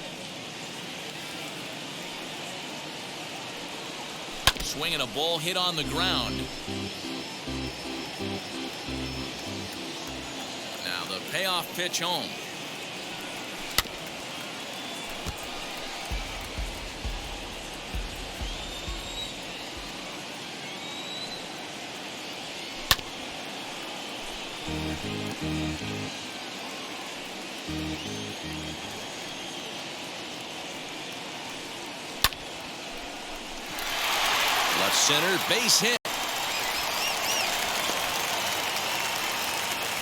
Swinging a ball hit on the ground. Now the payoff pitch home. Left center, base hit.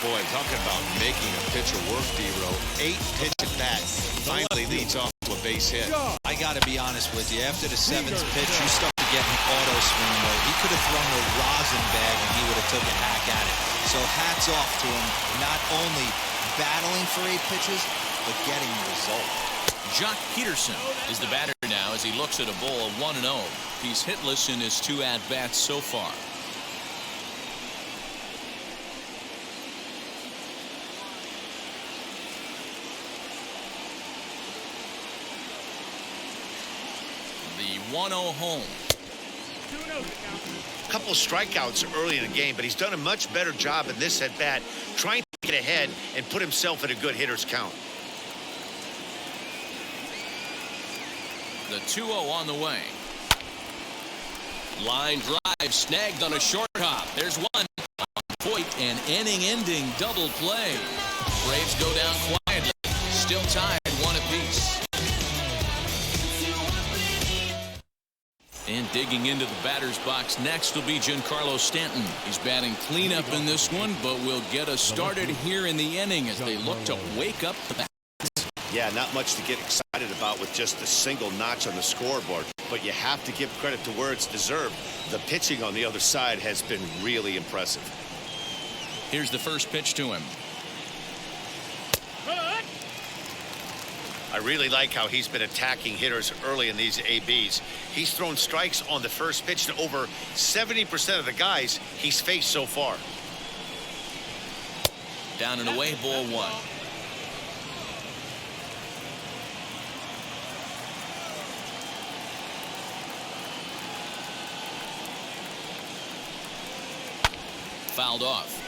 Boy, talking about making a pitcher work, D-Row. 8 pitch at bat finally leads off to a base hit. I got to be honest with you. After the 7th pitch, you start to get an auto swing mode. He could have thrown a rosin bag and he would have took a hack at it. So hats off to him, not only battling for 8 pitches, but getting the result. Jock Peterson is the batter now as he looks at a ball 1-0. He's hitless in his 2 at-bats so far. the 1-0 home. 2-0. A couple of strikeouts early in the game, but he's done a much better job in this at bat, trying to get ahead and put himself in a good hitter's count. The 2-0 on the way. Line drive snagged on a short hop. There's one. Point and inning-ending double play. Braves go down quietly. Still tied 1 apiece. And digging into the batter's box next will be Giancarlo Stanton. He's batting cleanup in this one, but will get us started here in the inning as they look to wake up the bats. Yeah, not much to get excited about with just a single notch on the scoreboard, but you have to give credit to where it's deserved. The pitching on the other side has been really impressive. Here's the first pitch to him. I really like how he's been attacking hitters early in these ABs. He's thrown strikes on the first pitch to over 70% of the guys he's faced so far. Down and away, ball 1. Fouled off.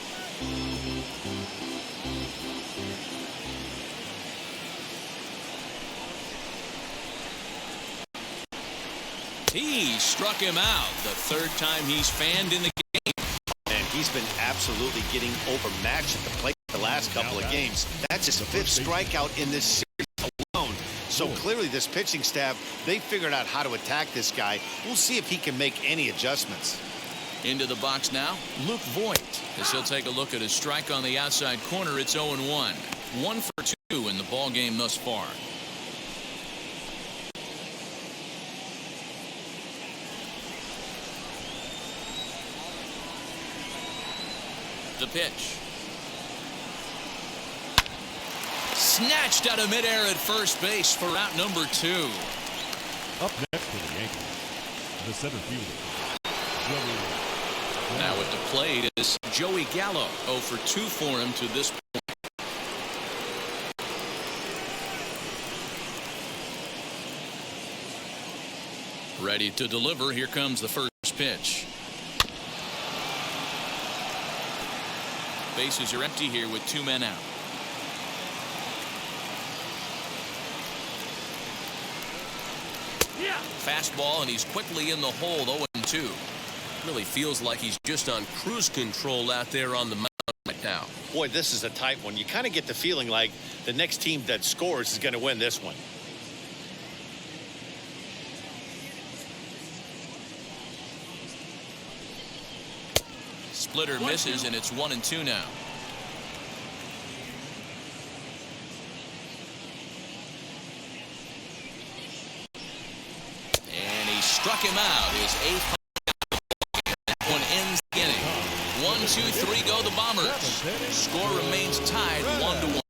He struck him out the 3rd time he's fanned in the game. And he's been absolutely getting overmatched at the plate the last couple of games. That's his 5th strikeout in this series alone. So clearly this pitching staff, they figured out how to attack this guy. We'll see if he can make any adjustments. Into the box now, Luke Voigt, as he'll take a look at his strike on the outside corner. It's 0-1. 1 for 2 in the ball game thus far. The pitch. Snatched out of midair at first base for out number 2. Up next for the Yankees, the center fielder, Joey. Now at the plate is Joey Gallo. 0 for 2 for him to this point. Ready to deliver. Here comes the first pitch. Bases are empty here with 2 men out. Fastball, and he's quickly in the hole. 0-2. Really feels like he's just on cruise control out there on the mound right now. Boy, this is a tight one. You kind of get the feeling like the next team that scores is going to win this one. Splitter misses, and it's 1-2 now. And he struck him out. His 8th. That one ends the inning. 1, 2, 3 go the Bombers. Score remains tied 1-1.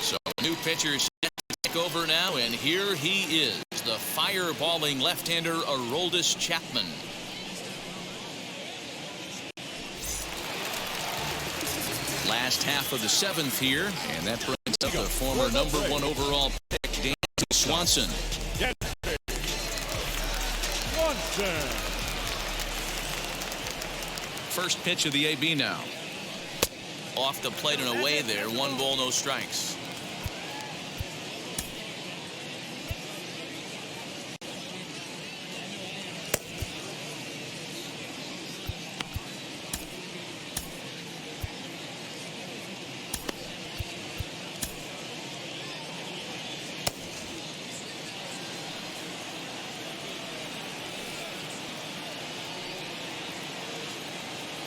So new pitcher set to take over now, and here he is, the fireballing left-hander Aroldis Chapman. Last half of the 7th here, and that brings up the former number 1 overall pick, Dansby Swanson. First pitch of the AB now. Off the plate and away there. 1 ball, no strikes.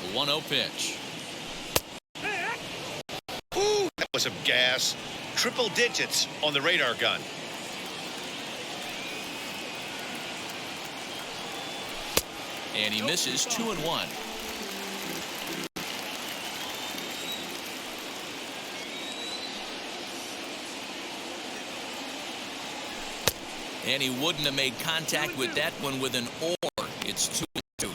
The 1-0 pitch. Ooh, that was some gas. Triple digits on the radar gun. And he misses. 2-1. And he wouldn't have made contact with that one with an or. It's 2-2.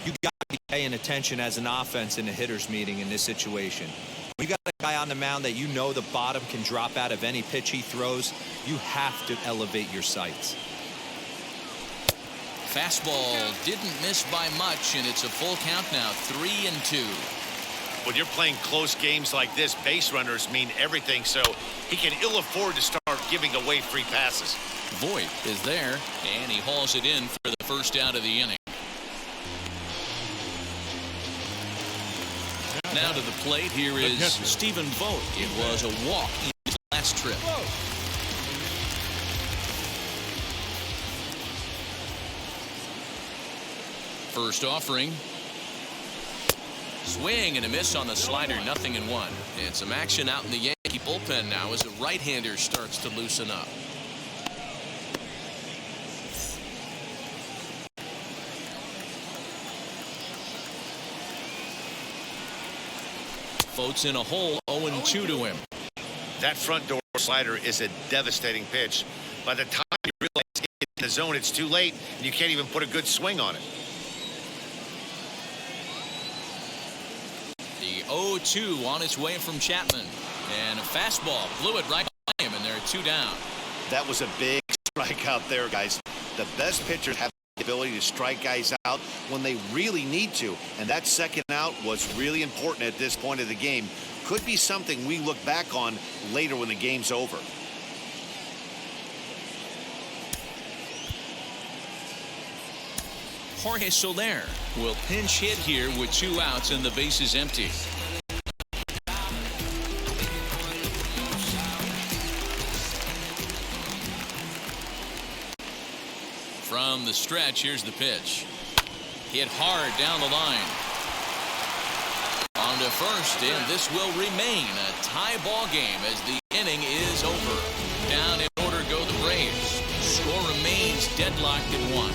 You got to be paying attention as an offense in a hitter's meeting in this situation. You got to guy on the mound that you know the bottom can drop out of any pitch he throws, you have to elevate your sights. Fastball didn't miss by much, and it's a full count now, 3-2. When you're playing close games like this, base runners mean everything, so he can ill afford to start giving away free passes. Voit is there, and he hauls it in for the first out of the inning. Now to the plate, here is Stephen Vogt. It was a walk in his last trip. First offering. Swing and a miss on the slider, 0-1. And some action out in the Yankee bullpen now as a right-hander starts to loosen up. Vogt's in a hole, 0-2 to him. That front door slider is a devastating pitch. By the time you realize it's in the zone, it's too late, and you can't even put a good swing on it. The 0-2 on its way from Chapman. And a fastball blew it right by him, and they're 2 down. That was a big strike out there, guys. The best pitchers have the ability to strike guys out when they really need to. And that second out was really important at this point of the game. Could be something we look back on later when the game's over. Jorge Soler will pinch hit here with 2 outs and the base is empty. From the stretch, here's the pitch. Hit hard down the line. On to first, and this will remain a tie ball game as the inning is over. Down in order go the Braves. Score remains deadlocked at 1.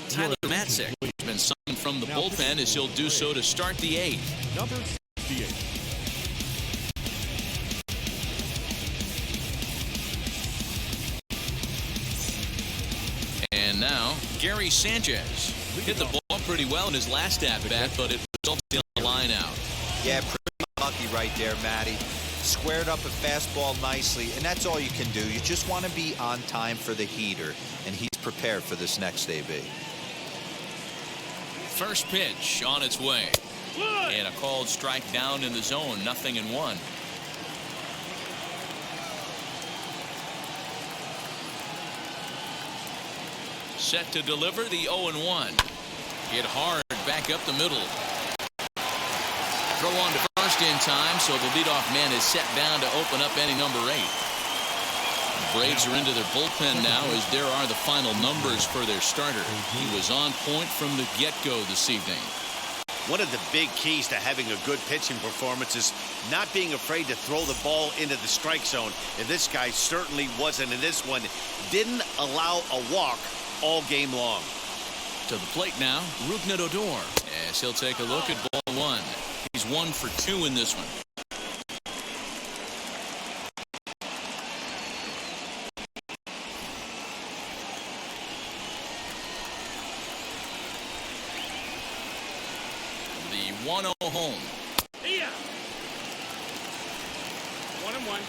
Tyler Matzek has been signed from the bullpen as he'll do so to start the 8th. Number 68. And now, Gary Sanchez hit the ball pretty well in his last at-bat, but it resulted in a line out. Yeah, pretty lucky right there, Matty. Squared up a fastball nicely, and that's all you can do. You just want to be on time for the heater, and he's prepared for this next AB. First pitch on its way. And a called strike down in the zone, 0-1. Set to deliver the 0-1. Hit hard back up the middle. Throw on to first in time, so the leadoff man is set down to open up inning number 8. The Braves are into their bullpen now as there are the final numbers for their starter. He was on point from the get-go this evening. One of the big keys to having a good pitching performance is not being afraid to throw the ball into the strike zone. And this guy certainly wasn't in this one. Didn't allow a walk all game long. To the plate now, Rougned Odor, as he'll take a look at ball 1. He's 1 for 2 in this one. The 1-0 home. Yeah. 1-1.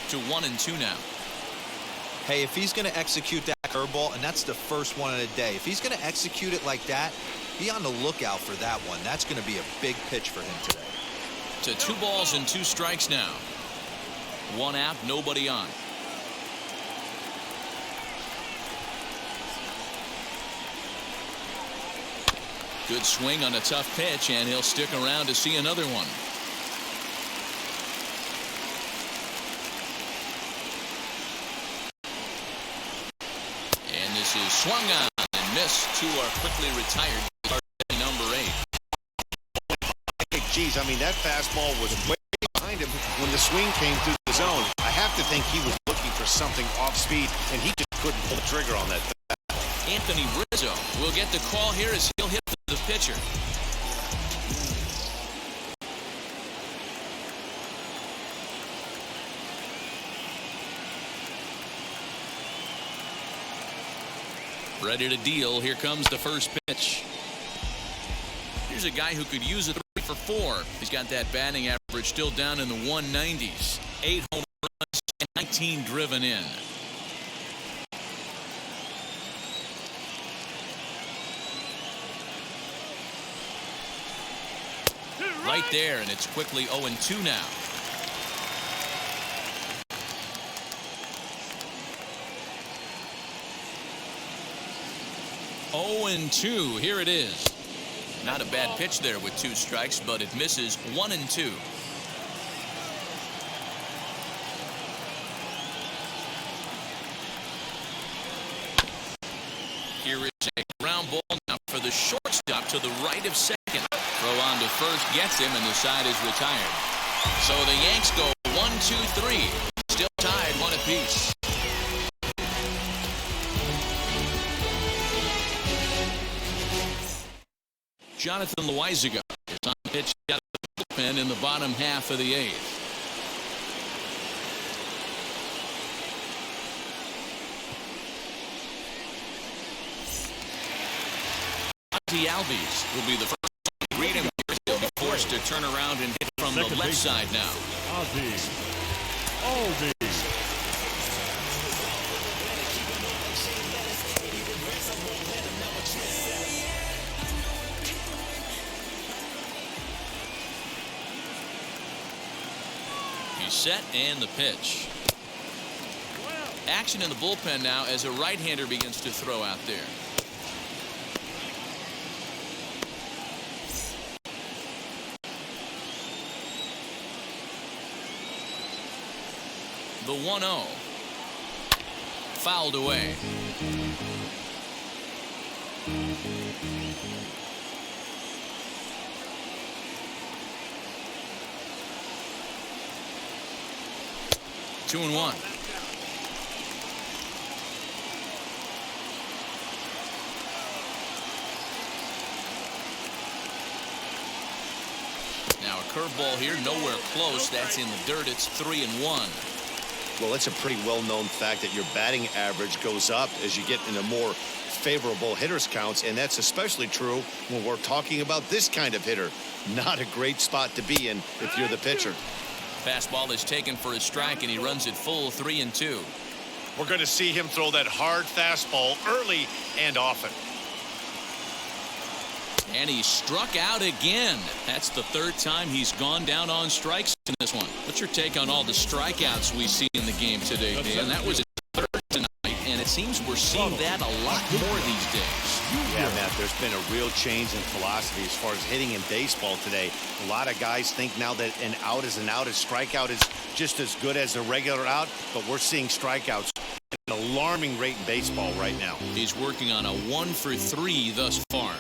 To 1-2 now. Hey, if he's going to execute that curveball, and that's the first one of the day, if he's going to execute it like that, be on the lookout for that one. That's going to be a big pitch for him today. To 2 balls and 2 strikes now. 1 out, nobody on. Good swing on a tough pitch, and he'll stick around to see another one. And this is swung on and missed. 2 are quickly retired. Number 8. Geez, I mean, that fastball was way behind him when the swing came through the zone. I have to think he was looking for something off speed, and he just couldn't pull the trigger on that. Anthony Rizzo will get the call here as he'll hit the pitcher. Ready to deal. Here comes the first pitch. Here's a guy who could use a 3 for 4. He's got that batting average still down in the 190s. 8 home runs and 19 driven in. Right there, and it's quickly 0-2 now. Oh, and 2. Here it is. Not a bad pitch there with 2 strikes, but it misses. 1-2. Here is a ground ball now for the shortstop to the right of second. Throw on to first gets him, and the side is retired. So the Yanks go 1-2-3. Still tied 1 apiece. Jonathan Loizaga is on pitch out of the bullpen in the bottom half of the 8th. Albies will be the first to greet him. He'll be forced to turn around and hit from the left side now. Albies. He's set and the pitch. Action in the bullpen now as a right-hander begins to throw out there. The 1-0. Fouled away. Two and 1. Now a curveball here, nowhere close. That's in the dirt. It's 3-1. Well, it's a pretty well-known fact that your batting average goes up as you get into more favorable hitters counts, and that's especially true when we're talking about this kind of hitter. Not a great spot to be in if you're the pitcher. Fastball is taken for a strike, and he runs it full 3-2. We're going to see him throw that hard fastball early and often. And he struck out again. That's the 3rd time he's gone down on strikes in this one. What's your take on all the strikeouts we see in the game today, Dan? That was his 3rd tonight, and it seems we're seeing that a lot more these days. Yeah, Matt, there's been a real change in philosophy as far as hitting in baseball today. A lot of guys think now that an out is an out. A strikeout is just as good as a regular out, but we're seeing strikeouts at an alarming rate in baseball right now. He's working on a 1 for 3 thus far.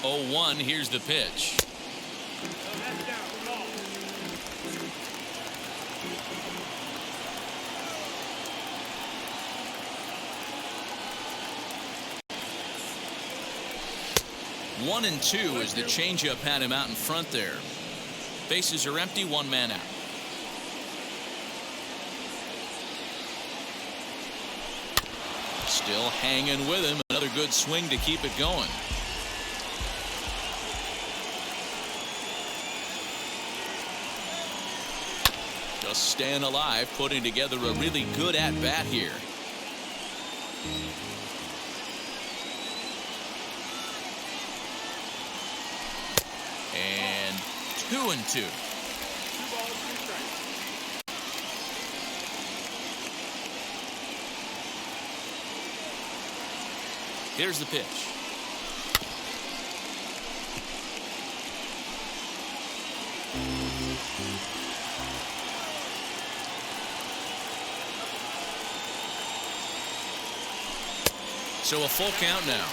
Oh, 1. Here's the pitch. 1-2 as the changeup had him out in front there. Bases are empty, 1 man out. Still hanging with him. Another good swing to keep it going. Just staying alive, putting together a really good at-bat here. And 2-2. Here's the pitch. So a full count now.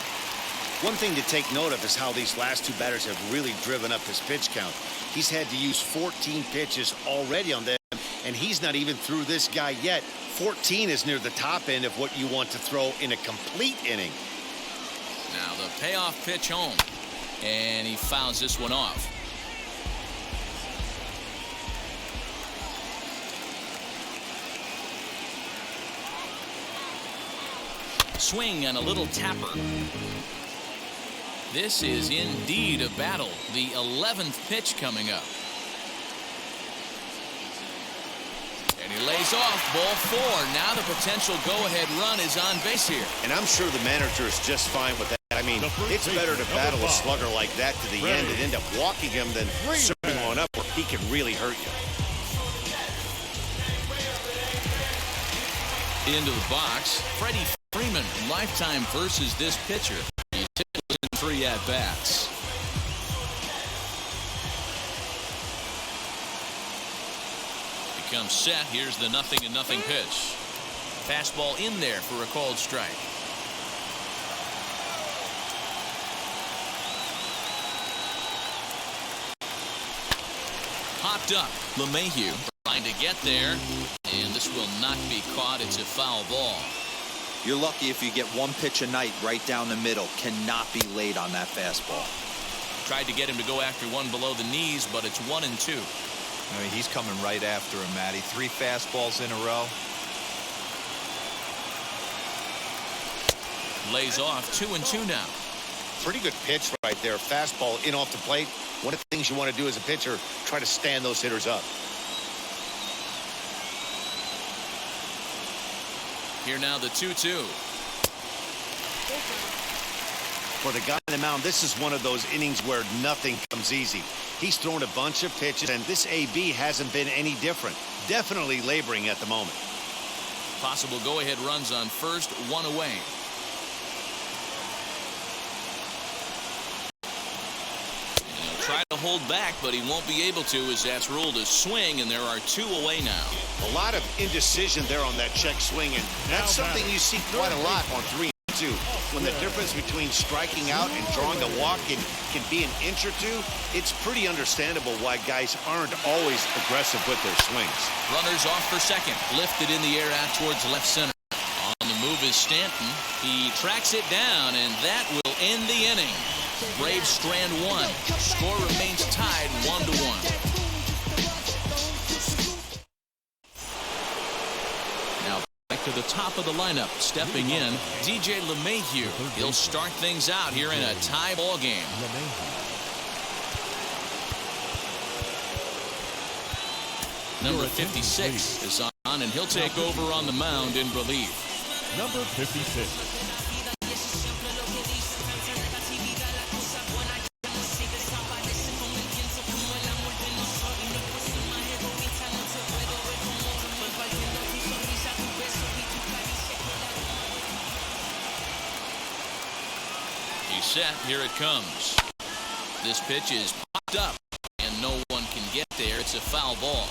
One thing to take note of is how these last 2 batters have really driven up his pitch count. He's had to use 14 pitches already on them, and he's not even through this guy yet. 14 is near the top end of what you want to throw in a complete inning. Now the payoff pitch home, and he fouls this one off. Swing and a little tapper. This is indeed a battle. The 11th pitch coming up. And he lays off, ball 4. Now the potential go-ahead run is on base here. And I'm sure the manager is just fine with that. I mean, it's better to battle a slugger like that to the end and end up walking him than serving one up where he can really hurt you. Into the box, Freddie Freeman, lifetime versus this pitcher. He's hit in 3 at-bats. Becomes set. Here's the 0-0 pitch. Fastball in there for a called strike. Popped up. LeMahieu trying to get there, and this will not be caught. It's a foul ball. You're lucky if you get one pitch a night right down the middle. Cannot be late on that fastball. Tried to get him to go after one below the knees, but it's 1-2. I mean, he's coming right after him, Matty. 3 fastballs in a row. Lays off 2-2 now. Pretty good pitch right there. Fastball in off the plate. One of the things you want to do as a pitcher, try to stand those hitters up. Here now the 2-2. For the guy on the mound, this is one of those innings where nothing comes easy. He's thrown a bunch of pitches, and this AB hasn't been any different. Definitely laboring at the moment. Possible go-ahead runs on first, 1 away. Try to hold back, but he won't be able to as that's ruled a swing, and there are 2 away now. A lot of indecision there on that check swing, and that's something you see quite a lot on 3-2. When the difference between striking out and drawing a walk can be an inch or 2, it's pretty understandable why guys aren't always aggressive with their swings. Runners off for second. Lifted in the air out towards left center. On the move is Stanton. He tracks it down, and that will end the inning. Braves strand 1. Score remains tied 1-1. Now back to the top of the lineup. Stepping in, DJ LeMahieu. He'll start things out here in a tie ball game. Number 56 is on, and he'll take over on the mound in relief. Number 56. Set. Here it comes. This pitch is popped up, and no one can get there. It's a foul ball.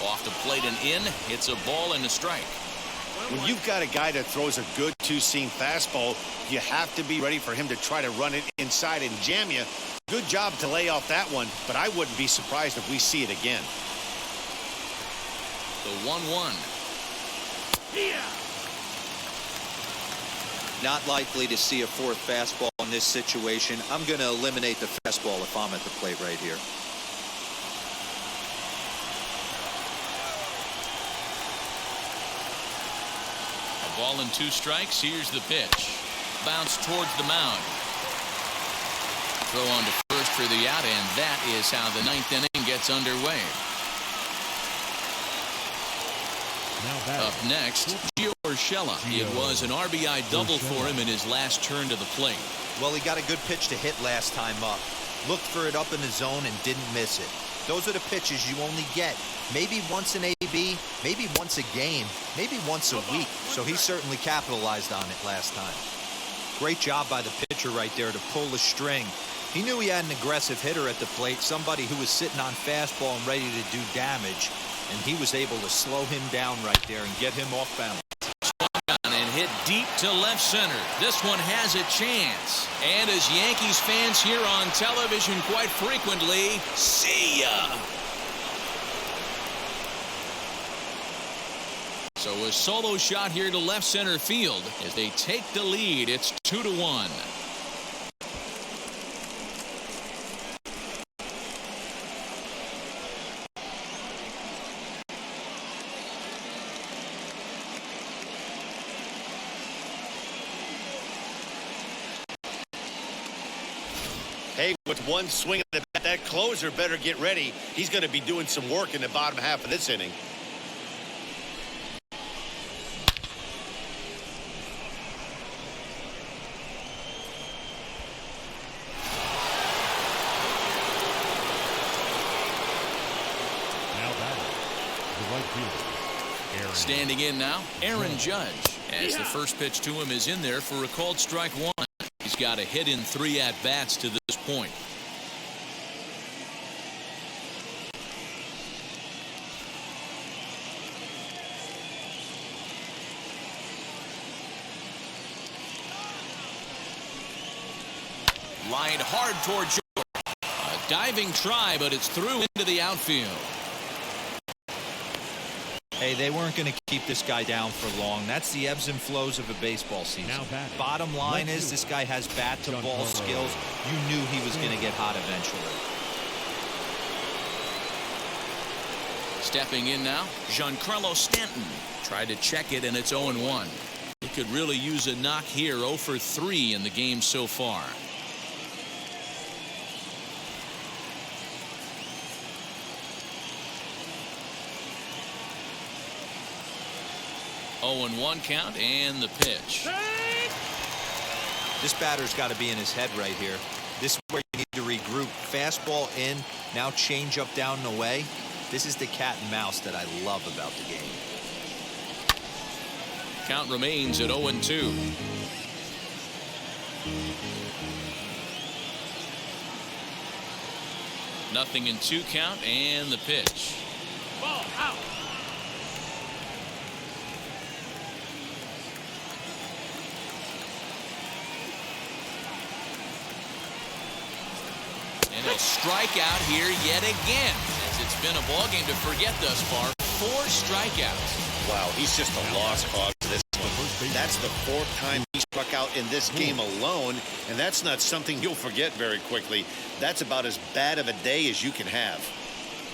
Off the plate and in. It's a ball and a strike. When you've got a guy that throws a good two-seam fastball, you have to be ready for him to try to run it inside and jam you. Good job to lay off that one, but I wouldn't be surprised if we see it again. The 1-1. Not likely to see a 4th fastball in this situation. I'm going to eliminate the fastball if I'm at the plate right here. A ball and 2 strikes. Here's the pitch. Bounce towards the mound. Throw on to first for the out, and that is how the 9th inning gets underway. Up next, Gio Urshela. It was an RBI double for him in his last turn to the plate. Well, he got a good pitch to hit last time up. Looked for it up in the zone and didn't miss it. Those are the pitches you only get. Maybe once an AB, maybe once a game, maybe once a week. So he certainly capitalized on it last time. Great job by the pitcher right there to pull the string. He knew he had an aggressive hitter at the plate, somebody who was sitting on fastball and ready to do damage. And he was able to slow him down right there and get him off balance. And hit deep to left center. This one has a chance. And as Yankees fans here on television quite frequently, see ya! So a solo shot here to left center field as they take the lead. It's 2-1. Hey, with one swing of the bat, that closer better get ready. He's going to be doing some work in the bottom half of this inning. Now batting, the right fielder, Aaron. Standing in now, Aaron Judge, as the first pitch to him is in there for a called strike one. He's got a hit in 3 at-bats to this point. Lined hard toward Jordan. A diving try, but it's through into the outfield. Hey, they weren't going to keep this guy down for long. That's the ebbs and flows of a baseball season. Now batting. Bottom line is this guy has bat-to-ball skills. You knew he was going to get hot eventually. Stepping in now, Giancarlo Stanton. Tried to check it, and it's 0-1. He could really use a knock here. 0 for 3 in the game so far. Oh, 0-1 count, and the pitch. This batter's got to be in his head right here. This is where you need to regroup. Fastball in, now change up down and away. This is the cat and mouse that I love about the game. Count remains at 0-2. Nothing in 2 count, and the pitch. Ball out. And he'll strike out here yet again, as it's been a ball game to forget thus far. 4 strikeouts. Wow, he's just a lost cause this one. That's the 4th time he struck out in this game alone, and that's not something you'll forget very quickly. That's about as bad of a day as you can have.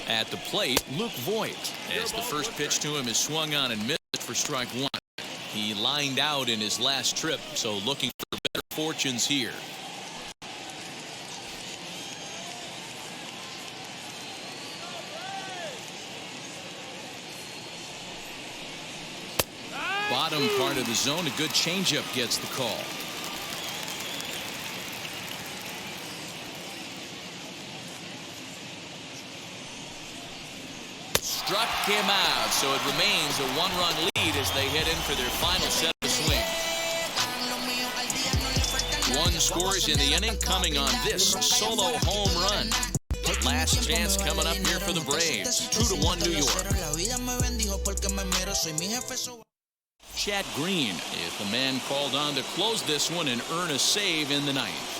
At the plate, Luke Voigt, as the first pitch to him is swung on and missed for strike 1. He lined out in his last trip, so looking for better fortunes here. Bottom part of the zone, a good changeup gets the call. Struck him out, so it remains a 1-run lead as they head in for their final set of swing. 1 scores in the inning, coming on this solo home run. Last chance coming up here for the Braves. 2-1 New York. Chad Green is the man called on to close this one and earn a save in the 9th.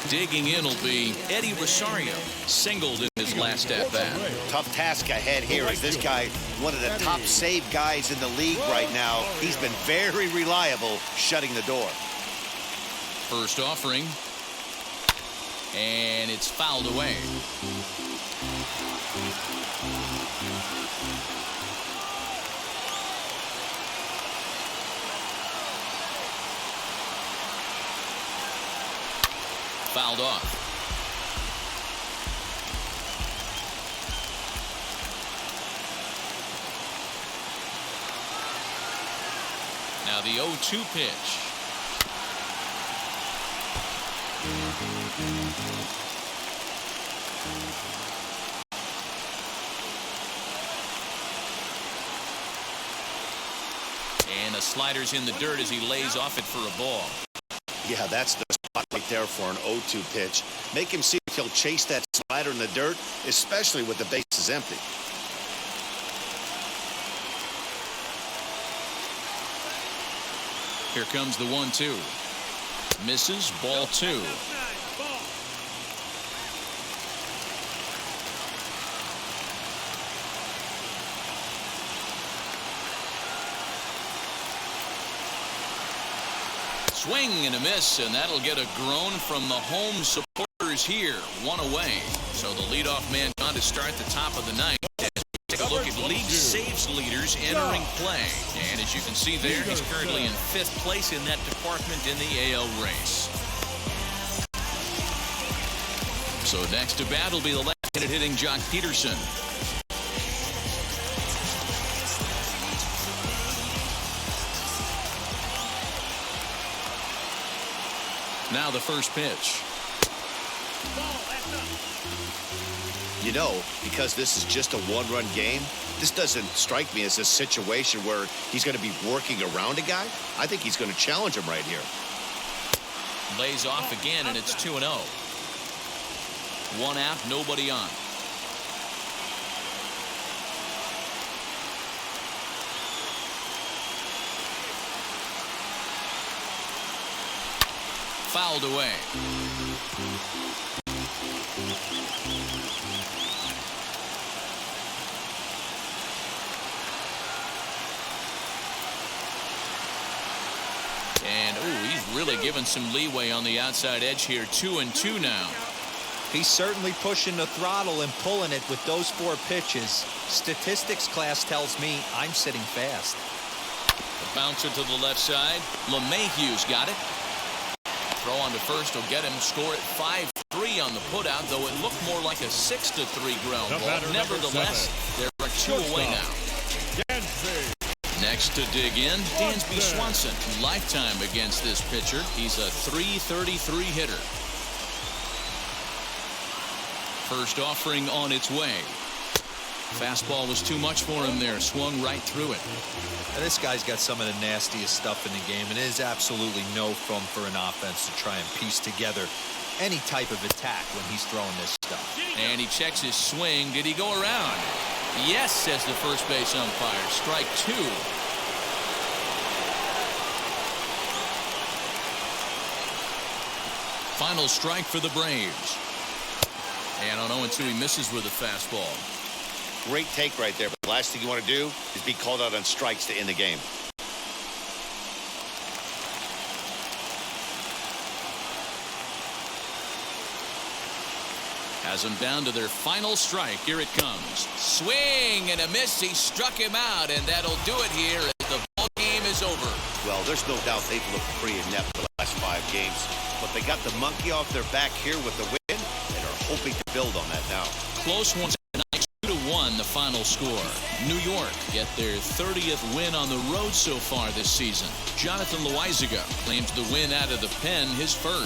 Digging in will be Eddie Rosario, singled in his last at-bat. Tough task ahead here as this guy, one of the top save guys in the league right now. He's been very reliable shutting the door. First offering. And it's fouled away. Fouled off. Now the 0-2 pitch. And a slider's in the dirt as he lays off it for a ball. Yeah, that's the spot right there for an 0-2 pitch. Make him see if he'll chase that slider in the dirt, especially with the bases empty. Here comes the 1-2. Misses, ball 2. Swing and a miss, and that'll get a groan from the home supporters here. 1 away. So the leadoff man on to start the top of the 9th. take a look at league saves leaders entering play. And as you can see there, he's currently in 5th place in that department in the AL race. So next to bat will be the left-handed hitting Jock Peterson. Now the first pitch. You know, because this is just a one-run game, this doesn't strike me as a situation where he's going to be working around a guy. I think he's going to challenge him right here. Lays off again, and it's 2-0. 1 out, nobody on. Fouled away. And, he's really given some leeway on the outside edge here. 2-2 now. He's certainly pushing the throttle and pulling it with those 4 pitches. Statistics class tells me I'm sitting fast. The bouncer to the left side. LeMahieu's got it. Throw on to first will get him. Score at 5-3 on the putout, though it looked more like a 6-3 ground ball. Nevertheless, they're 2 away now. Next to dig in, Dansby Swanson. Lifetime against this pitcher. He's a .333 hitter. First offering on its way. Fastball was too much for him there. Swung right through it. Now, this guy's got some of the nastiest stuff in the game, and it is absolutely no fun for an offense to try and piece together any type of attack when he's throwing this stuff. And he checks his swing. Did he go around? Yes, says the first base umpire. Strike 2. Final strike for the Braves. And on 0-2, he misses with a fastball. Great take right there, but the last thing you want to do is be called out on strikes to end the game. Has them down to their final strike. Here it comes. Swing and a miss. He struck him out, and that'll do it here as the ball game is over. Well, there's no doubt they've looked pretty inept the last 5 games, but they got the monkey off their back here with the win and are hoping to build on that now. Close one tonight, 2-1 the final score. New York get their 30th win on the road so far this season. Jonathan Loaizaga claims the win out of the pen, his first.